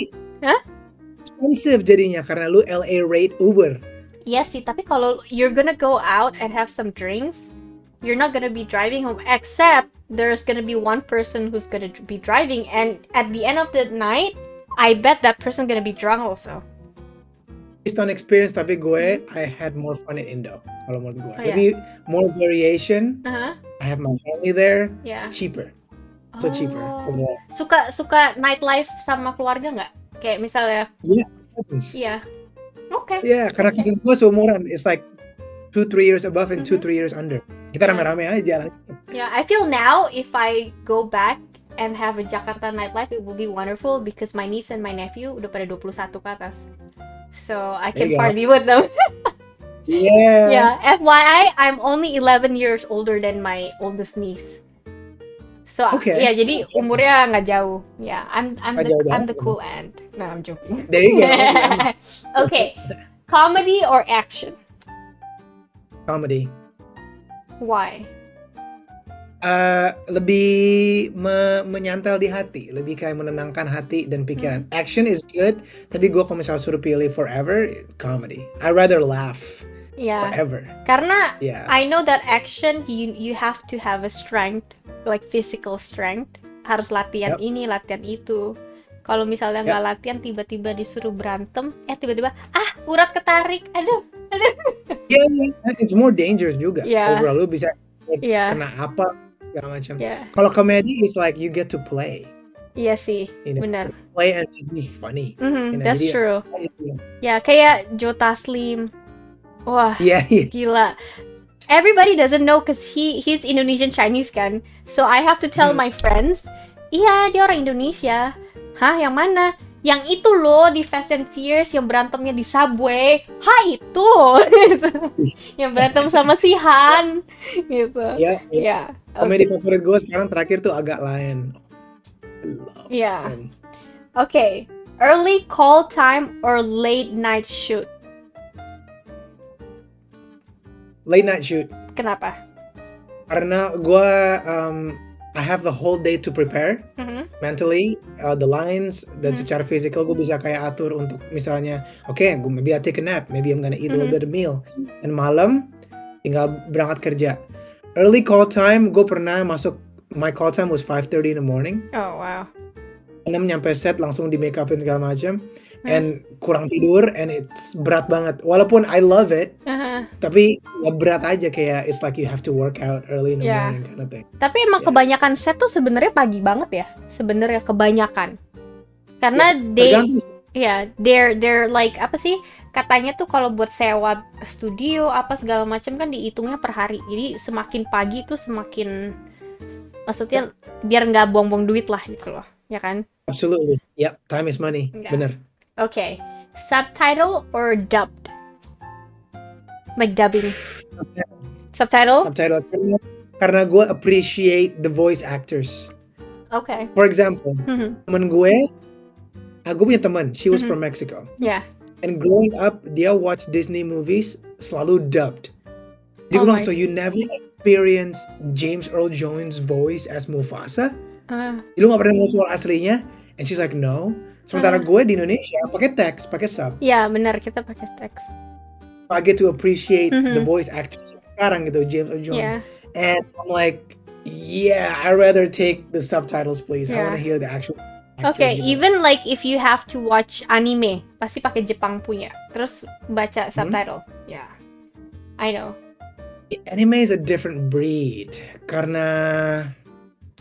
Expensive jadinya karena lu LA rate Uber. Iya sih, tapi kalau you're gonna go out and have some drinks, you're not gonna be driving home, except there's gonna be one person who's gonna be driving, and at the end of the night, I bet that person gonna be drunk also. Based on experience, tapi gue I had more fun in Indo. Kalau menurut gue, Oh, yeah. lebih more variation. Uh-huh. I have my family there, Yeah. cheaper, so cheaper. Oh. Yeah. Suka nightlife sama keluarga nggak? Kayak misalnya, Cousins. iya. Oke. Yeah, karena cousins gue seumuran. It's like 2-3 years above and Mhm. 2-3 years under. Kita Yeah. rame-rame aja jalan. Yeah, I feel now if I go back and have a Jakarta nightlife, it will be wonderful because my niece and my nephew udah pada 21 ke atas. So I There can you go. party with them. Yeah. Yeah, FYI, I'm only 11 years older than my oldest niece. So Okay. yeah, jadi umurnya nggak jauh. Yeah, I'm Nggak the jauh I'm the banget. cool aunt. No, I'm joking. There you go. Okay, comedy or action? Comedy. Why? Lebih menyantel di hati, lebih kayak menenangkan hati dan pikiran. Action is good, tapi gue kalau misalnya suruh pilih forever, comedy. I rather laugh Yeah, forever. karena Yeah. I know that action you have to have a strength, like physical strength. Harus latihan Yep. ini, latihan itu. Kalau misalnya nggak latihan, tiba-tiba disuruh berantem, tiba-tiba urat ketarik, aduh. Yeah, it's more dangerous juga. Yeah. Overall, lu bisa Iya, kena apa segala macam. iya, Kalau comedy is like you get to play, iya sih, you know, benar. play and just be funny. You know, That's jadi true. ya, Ya, kayak Joe Taslim. Wah, yeah. gila. Everybody doesn't know cause he's Indonesian Chinese kan. So I have to tell my friends, iya dia orang Indonesia. Hah, yang mana? Yang itu loh di Fast and Furious yang berantemnya di subway. Itu. Yang berantem sama si Han gitu. Yeah, yeah. Ya. Komedi favorit gue sekarang terakhir tuh agak lain. I love Yeah. him. Okay. Early call time or late night shoot? Late night shoot. Kenapa? Karena gue I have the whole day to prepare Mhm. mentally, the lines dan secara physical gue bisa kayak atur untuk misalnya, maybe I take a nap, maybe I'm gonna eat a little bit of meal, dan malam tinggal berangkat kerja. Early call time gue pernah masuk, my call time was 5:30 in the morning, Oh wow. 6 nyampe set langsung di make upin segala macam, and kurang tidur, and it's berat banget. Walaupun I love it, tapi ya berat aja, kayak it's like you have to work out early in the Yeah. morning kind of thing. Tapi emang Ya. kebanyakan set tuh sebenarnya pagi banget ya. Sebenarnya kebanyakan. Karena Tergantung. they're like apa sih? Katanya tuh kalau buat sewa studio apa segala macam kan dihitungnya per hari. Jadi semakin pagi tuh semakin, maksudnya biar nggak buang-buang duit lah gitu loh. Ya kan? Absolutely. Yep, time is money. Yeah. Bener. Okay. Subtitle or dubbed? Like dubbing. Subtitle? Subtitle. Karena gue appreciate the voice actors. Okay. For example, Mhm. temen gue punya temen, she was from Mexico. Yeah. And growing up, dia watch Disney movies selalu dubbed. Jadi Oh gue bilang, my. so you never experience James Earl Jones' voice as Mufasa? Uh, Jadi lu gak pernah dengar suara aslinya? And she's like, no. Sementara gue di Indonesia pakai teks, pakai sub. ya benar kita pakai teks. I get to appreciate the Mhm. voice actors sekarang gitu, James Earl Jones. Yeah. And I'm like, yeah, I'd rather take the subtitles, please. I Yeah. want to hear the actual Okay, actors gitu. even like if you have to watch anime, pasti pakai Jepang punya. Terus baca subtitle. Yeah. I know. Anime is a different breed. Karena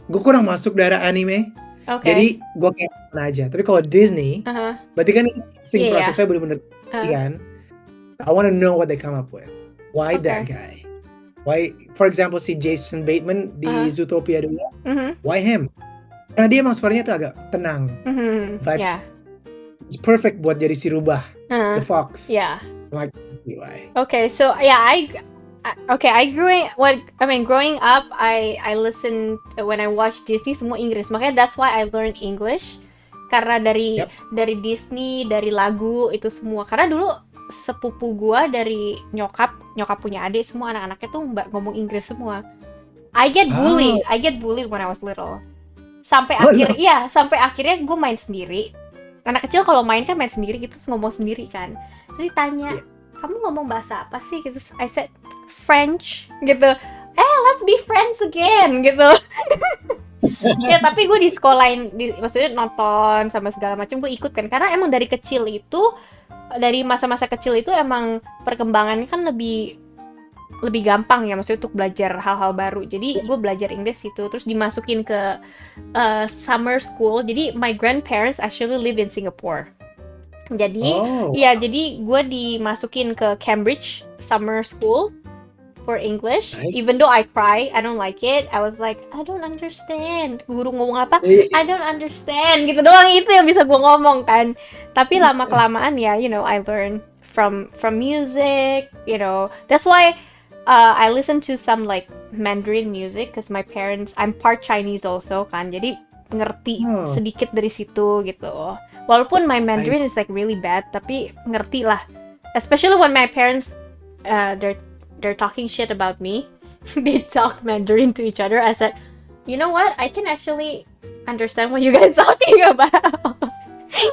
gue kurang masuk daerah anime. Okay. Jadi gue kayak mana aja. Tapi kalau Disney, Uh-huh. berarti kan ini casting Iya, prosesnya bener-bener kan. I want to know what they come up with. Why that Okay. guy? Why, for example, si Jason Bateman di Zootopia 2, Mhm. why him? Karena dia emang suaranya tuh agak tenang. Mhm. Vibe. Yeah. It's perfect buat jadi si rubah, Uh, the fox. yeah. Why? Okay, so yeah, growing up, I listened when I watched Disney semua Inggris. Makanya that's why I learned English. Karena dari Disney, dari lagu itu semua. Karena dulu sepupu gua dari nyokap punya adik, semua anak-anaknya tuh ngomong Inggris semua. I get bullied when I was little. Sampai akhirnya gue main sendiri. Anak kecil kalau main kan main sendiri gitu, terus ngomong sendiri kan. Terus ditanya, kamu ngomong bahasa apa sih? Gitu. I said French gitu. Let's be friends again gitu. Ya tapi gue di sekolahin, maksudnya nonton sama segala macam gue ikut kan. Karena emang dari kecil itu, dari masa-masa kecil itu emang perkembangannya kan lebih gampang ya, maksudnya untuk belajar hal-hal baru. Jadi gue belajar Inggris itu, terus dimasukin ke summer school. Jadi my grandparents actually live in Singapore. Jadi jadi gue dimasukin ke Cambridge summer school for English. Nice. Even though I cry, I don't like it. I was like, I don't understand. Guru ngomong apa? I don't understand. Gitu doang, itu yang bisa gue ngomong kan. Tapi lama kelamaan ya, I learn from music. That's why I listen to some like Mandarin music because my parents, I'm part Chinese also kan, jadi ngerti sedikit dari situ gitu. Walaupun my Mandarin is like really bad, tapi ngerti lah. Especially when my parents, they're talking shit about me, they talk Mandarin to each other. I said, you know what? I can actually understand what you guys talking about.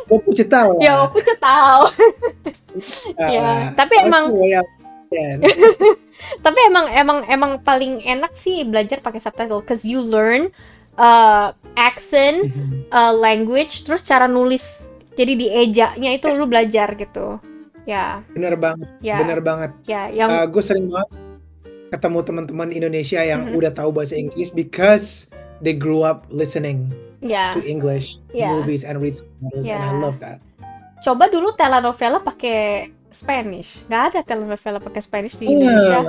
我不知道啦。Ya, 我不知道。Ya, tapi emang paling enak sih belajar pakai subtitle, cause you learn accent, language, terus cara nulis. Jadi di ejanya itu lu belajar gitu. Ya. Bener banget. Ya. Bener banget. Ya, yang gue sering banget ketemu teman-teman Indonesia yang udah tahu bahasa Inggris because they grew up listening to English movies and read subtitles, and I love that. Coba dulu telenovela pakai Spanish. Nggak ada telenovela pakai Spanish di Indonesia.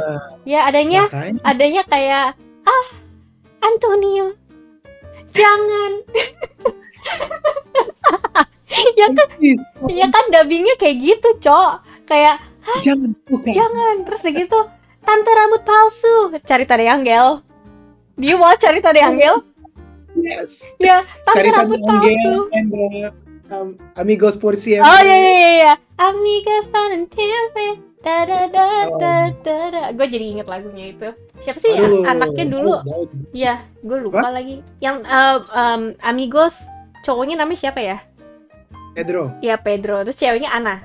Ya, adanya kayak, Antonio, jangan. ya kan dubbingnya kayak gitu, Cok. Kayak, jangan. Terus gitu, tante rambut palsu. Cerita de Angel. Do you watch Cerita de Angel? Yes. Ya, tante Cerita rambut de Angel palsu. and Amigos por siempre. Oh iya. Amigos para siempre. Gue jadi inget lagunya itu. Siapa sih anaknya dulu? Ya, gue lupa lagi. Yang Amigos, cowoknya namanya siapa ya? Pedro. Ya, Pedro. Terus ceweknya Ana.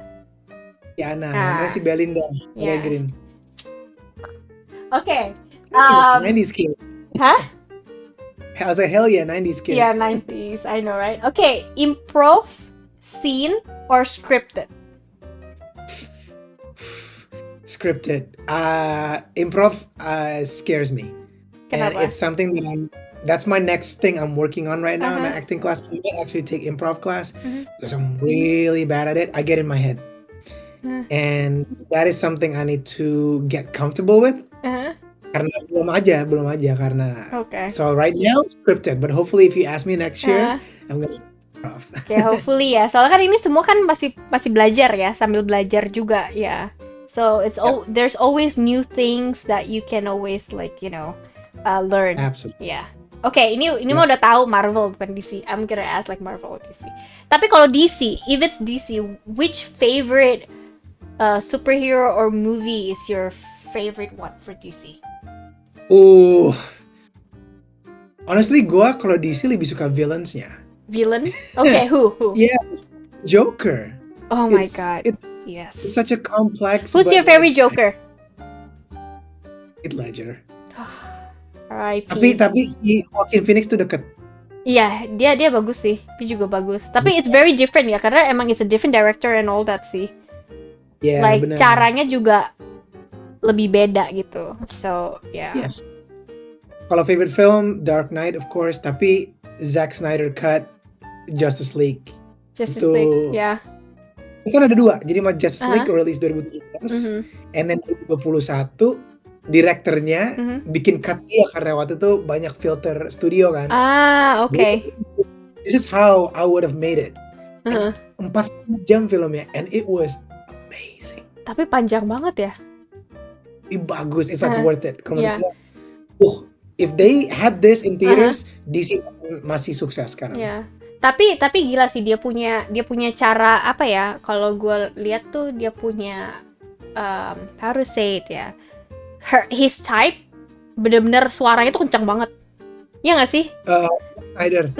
Ya, Ana. Namanya si Belinda. Green. Oke. 90s kids. Hah? I was like, hell yeah, 90s kids. Yeah, 90s. I know, right? Okay, improv, scene, or scripted? Scripted. Improv scares me. Kenapa? And it's something that's my next thing I'm working on right now in my acting class. I might actually take improv class because I'm really bad at it. I get in my head. And that is something I need to get comfortable with. Karena belum aja karena. Okay. So right now scripted, but hopefully if you ask me next year, I'm gonna improv. Okay, hopefully ya. Soalnya kan ini semua kan masih belajar ya, sambil belajar juga ya. So it's there's always new things that you can always learn. Absolutely. Yeah. Oke, ini mah udah tahu Marvel bukan DC. I'm gonna ask like Marvel or DC. Tapi kalau DC, if it's DC, which favorite superhero or movie is your favorite one for DC? Honestly, gua kalau DC lebih suka villains-nya. Villain? Okay, who? Yes, Joker. Oh my It's- god. It's Yes. such a complex. Who's but, your favorite like, Joker? Heath Ledger. R.I.P. Tapi si Joaquin Phoenix tuh deket. Iya, dia bagus sih. Dia juga bagus. Tapi it's very different ya, karena emang it's a different director and all that sih. Ya, Like benar. caranya juga lebih beda gitu. So, yeah. Yes. Kalau favorite film, Dark Knight of course. Tapi Zack Snyder cut Justice League. Justice Itu- League, ya. Kan ada dua. Jadi Justice Uh-huh. League release 2017. Mhm. And then 2021 direkturnya bikin cut dia karena waktu itu banyak filter studio kan. Ah, okay. This is how I would have made it. Uh-huh. 4 jam filmnya and it was amazing. Tapi panjang banget ya. Bagus, it's like Uh-huh. worth it. Kalau Yeah. menurut gua, if they had this in theaters, DC masih sukses sekarang. Ya. Tapi gila sih dia punya cara apa ya? Kalau gue lihat tuh dia punya how to say it ya. His type bener-bener suaranya tuh kencang banget. Iya nggak sih? Snyder.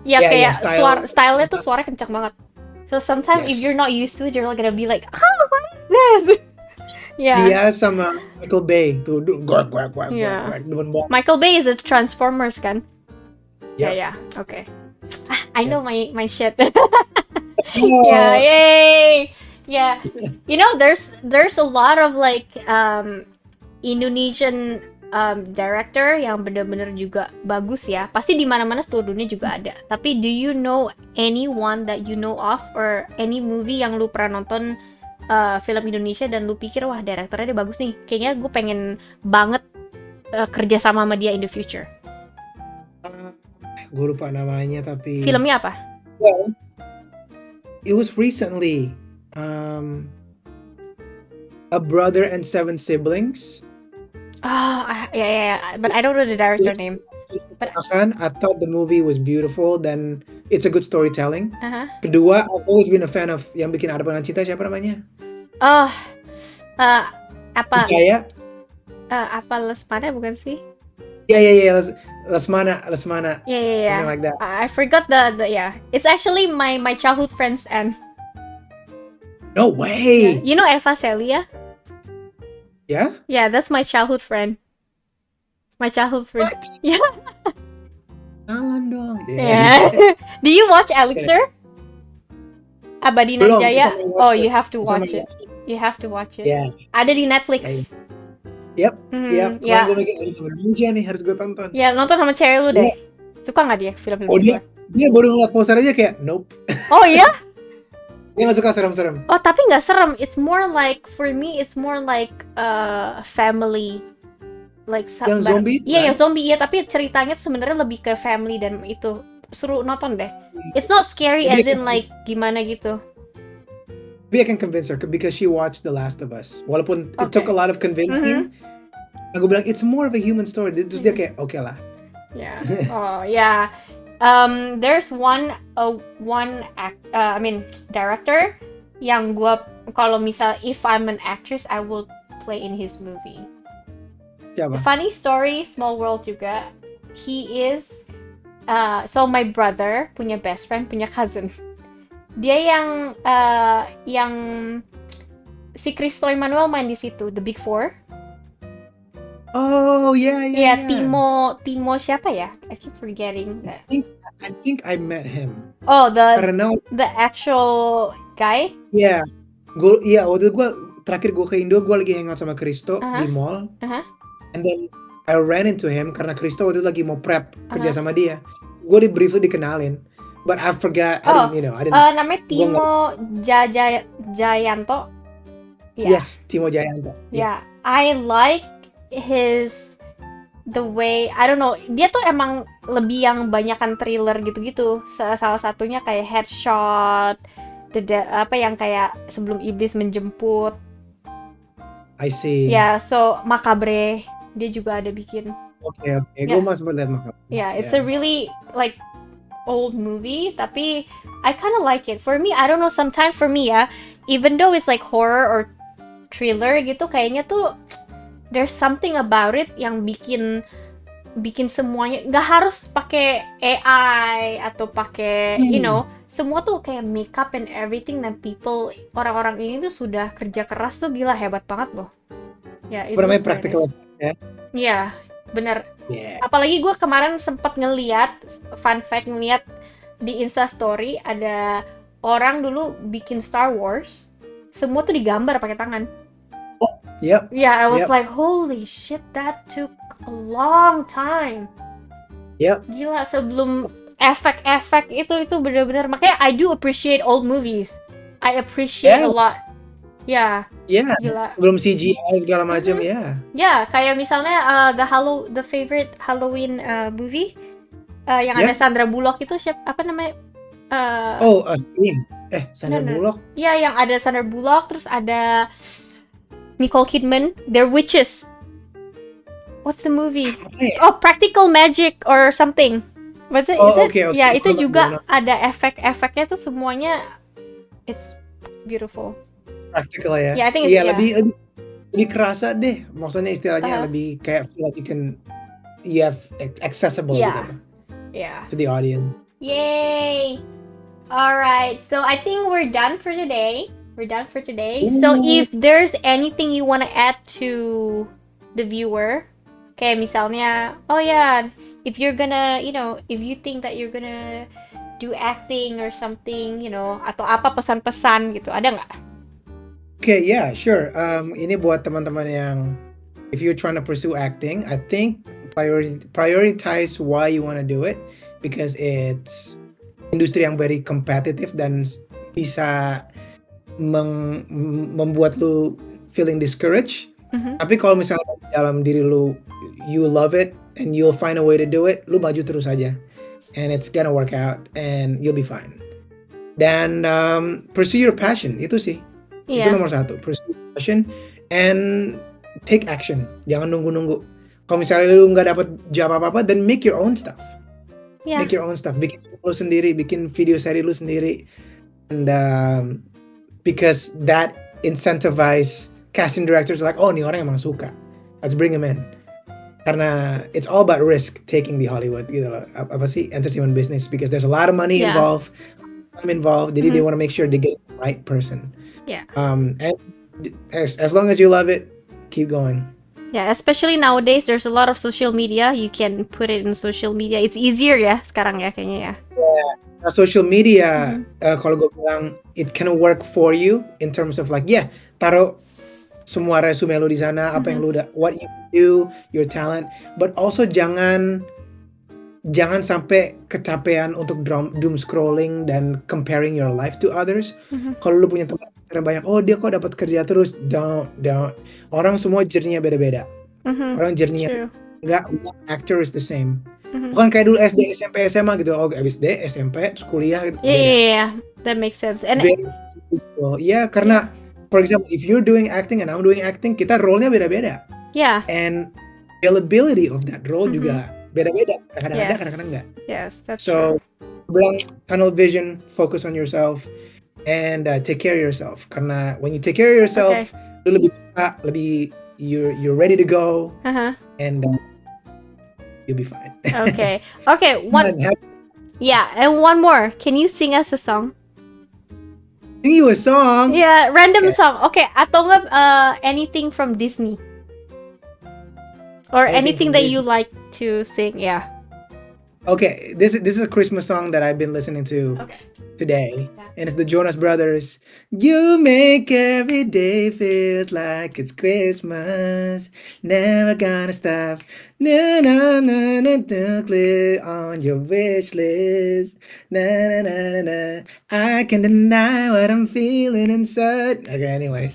Ya Yeah, kayak yeah, style-nya tuh suaranya kencang banget. So sometimes if Yes. you're not used to it, you're gonna be like, oh, what is this? Ya. Dia sama Michael Bay tuh guak Yeah. demen banget. Michael Bay is a Transformers kan? Yep. Ya. Oke. I know my shit. Oh, Yeah, yay! Yeah, you know, there's a lot of like Indonesian director yang bener-bener juga bagus ya. Pasti di mana-mana seluruh dunia juga ada. Tapi do you know anyone that you know of or any movie yang lu pernah nonton film Indonesia dan lu pikir wah direkturnya dia bagus nih. Kayaknya gue pengen banget kerja sama dia in the future. gue lupa namanya tapi Filmnya apa? Well, it was recently A Brother and Seven Siblings. Oh, yeah. But I don't know the director name. I thought the movie was beautiful dan it's a good storytelling. Uh-huh. Kedua, I've always been a fan of yang bikin Ada Pengen Cinta, siapa namanya? Oh, apa Apa? Lesmana bukan sih? Yeah. Lesmana. Yeah. Something like that. I forgot the yeah. It's actually my childhood friend's and No way. you know Eva Celia? Yeah? Yeah, that's my childhood friend. My childhood friend. What? Yeah. Jangan dong. Yeah. Do you watch Elixir? Abadi Belum, Jaya? it's on my Oh, watchlist. you have to It's on watch my it. You have to watch it. Yeah. Ada di Netflix. Yep. Hmm, Kemarin ya. gue lagi di Indonesia nih, harus gue tonton. Ya, nonton sama cewek lu deh. Suka nggak dia film-film Oh, gue? dia baru ngeliat poster aja kayak nope. Oh iya? Dia gak suka serem-serem. Oh, tapi nggak serem. It's more like, for me, it's more like family. Like Yang zombie, Iya, kan? yang zombie. Iya, tapi ceritanya tuh sebenarnya lebih ke family dan itu. Seru nonton deh. It's not scary Tapi as in like gimana gitu. Maybe I can convince her because she watched The Last of Us. Walaupun it took Okay. a lot of convincing. Aku bilang it's more of a human story. Terus dia kayak oke lah. Yeah. Oh, yeah. There's one director yang gua kalau misal if I'm an actress I will play in his movie. Siapa? Funny story, Small World juga. He is so my brother punya best friend, punya cousin. Dia yang si Cristo Emmanuel main di situ, The Big Four. Oh yeah. Iya, Timo siapa ya? I keep forgetting. I think I met him. Oh, Karena the actual guy. yeah, waktu gue terakhir gue ke Indo, gue lagi hangout sama Kristo di mall. And then I ran into him karena Kristo waktu itu lagi mau prep kerja sama dia. Gue briefly dikenalin, but I forgot. I didn't. Namanya Timo Jayanto. Yes, Timo Jayanto. Yeah, I like the way, I don't know, dia tuh emang lebih yang banyakan thriller gitu-gitu. Salah satunya kayak Headshot, apa yang kayak Sebelum Iblis Menjemput. I see. Ya, so Macabre dia juga ada bikin. Oke, gue Yeah. mau sempat lihat Macaulay. Yeah, it's a really like old movie, tapi I kind of like it. For me, I don't know. Sometimes for me ya, even though it's like horror or thriller gitu, kayaknya tuh there's something about it yang bikin semuanya nggak harus pakai AI atau pakai semua tuh kayak makeup and everything, dan orang-orang ini tuh sudah kerja keras tuh, gila hebat banget loh. Ya, itu Namanya very practical nice. effects ya. Iya, bener. Yeah. Apalagi gue kemarin sempat ngeliat di Insta Story ada orang dulu bikin Star Wars, semua tuh digambar pakai tangan. Yep. Yeah, I was Yep. like, holy shit, that took a long time. Yep. Gila, sebelum efek-efek itu bener-bener, makanya I do appreciate old movies. I appreciate Yeah. a lot. Ya, Yeah. gila. Belum CGI segala macam ya. Ya, kayak misalnya the favorite Halloween movie yang ada Yeah. Sandra Bullock itu apa namanya? Scream. Sandra No. Bullock. Ya, yang ada Sandra Bullock, terus ada Nicole Kidman. They're witches. What's the movie? Apa ya? Oh, Practical Magic or something. Was it? Oh, Is it? okay. Ya, itu Gua juga nggak- ada efek-efeknya tuh semuanya. It's beautiful. Practical ya. Yeah, I think it's- Iya, yeah. lebih kerasa deh. Maksudnya istilahnya Uh-huh. lebih kayak feel like you have accessible Yeah. gitu Yeah. to the audience. Yay! Alright, so I think we're done for today. So if there's anything you want to add to the viewer, kayak misalnya, if you're gonna, if you think that you're gonna do acting or something, atau apa pesan-pesan gitu, ada nggak? Okay, yeah, sure. Ini buat teman-teman yang, if you're trying to pursue acting, I think prioritize why you want to do it, because it's industri yang very competitive dan bisa membuat lu feeling discouraged. Mhm. Tapi kalau misalnya dalam diri lu, you love it and you'll find a way to do it, lu maju terus aja, and it's gonna work out and you'll be fine. Dan pursue your passion, itu sih. Itu Iya. nomor satu, pursue passion and take action. Jangan nunggu-nunggu. Kalau misalnya lu nggak dapat job apa-apa, then make your own stuff. Iya. Make your own stuff. Bikin lu sendiri, bikin video seri lu sendiri. And because that incentivize casting directors like, oh, nih orang emang suka. Let's bring him in. Karena it's all about risk taking the Hollywood gitu loh. Apa sih entertainment business, because there's a lot of money Yeah. involved, time involved. Jadi they Mhm. want to make sure they get the right person. Yeah. And as long as you love it, keep going. Yeah, especially nowadays, there's a lot of social media. You can put it in social media. It's easier ya sekarang ya kayaknya ya. Nah, social media, kalau gue bilang, it can work for you in terms of like, taruh semua resume lu di sana, apa yang lu udah, what you do, your talent, but also jangan sampai kecapean untuk doom scrolling dan comparing your life to others. Kalau lu punya teman banyak, oh dia kok dapat kerja terus, don't. Orang semua journey-nya beda-beda. Orang journey-nya True. nggak one actor is the same. Mhm. Bukan kayak dulu SD, SMP, SMA gitu. Oh, SD, SMP, terus kuliah gitu. Yeah, that makes sense. And Very individual. Yeah, karena for example, if you're doing acting and I'm doing acting, kita role-nya beda-beda. yeah, And availability of that role juga beda-beda. Kadang-kadang ada, Yes. kadang-kadang enggak. yes, that's true. So, bilang tunnel vision, focus on yourself, and take care of yourself. Karena when you take care of yourself, Okay. lu lebih you're ready to go, Uh-huh. and you'll be fine. Okay. Okay, And have- and one more. Can you sing us a song? sing you a song. Yeah, random Okay. song. Okay, atau nggak anything from Disney. Or anything Anything from that you Disney. like to sing, yeah. Okay, this is a Christmas song that I've been listening to Okay. today, and it's the Jonas Brothers. You make every day feels like it's Christmas. Never gonna stop. Na na na na na. Click on your wish list. Na na na na na. I can deny what I'm feeling inside. Okay, anyways.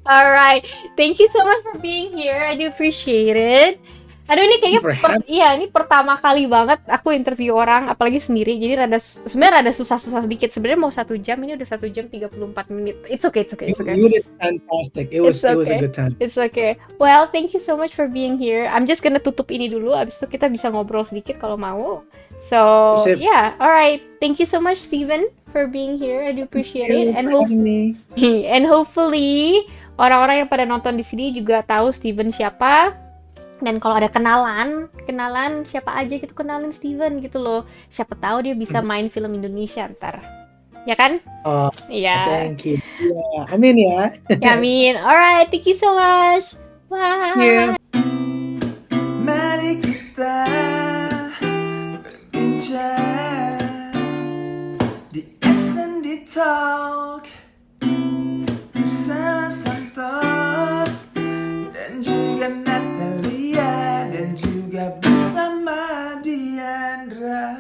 All right. Thank you so much for being here. I do appreciate it. Aduh ini kayaknya For having- ini pertama kali banget aku interview orang, apalagi sendiri. Jadi sebenarnya rada susah-susah sedikit. Sebenarnya mau 1 jam, ini udah 1 jam 34 menit. It's okay. You did fantastic. It was It's a okay. good time. It's okay. Well, thank you so much for being here. I'm just gonna tutup ini dulu. Abis itu kita bisa ngobrol sedikit kalau mau. So Sip. yeah, alright. Thank you so much, Steven, for being here. I do appreciate it. And for having me. and hopefully orang-orang yang pada nonton di sini juga tahu Steven siapa. Dan kalau ada kenalan siapa aja gitu, kenalin Steven gitu loh. Siapa tahu dia bisa main film Indonesia ntar. Ya kan? Oh, Iya. thank you. Yeah, amin ya. Ya, amin. Alright, thank you so much. Bye. Yeah. Mari kita berbincang di S&D Talk bersama Santos dan juga Natalia dan juga bersama Diandra.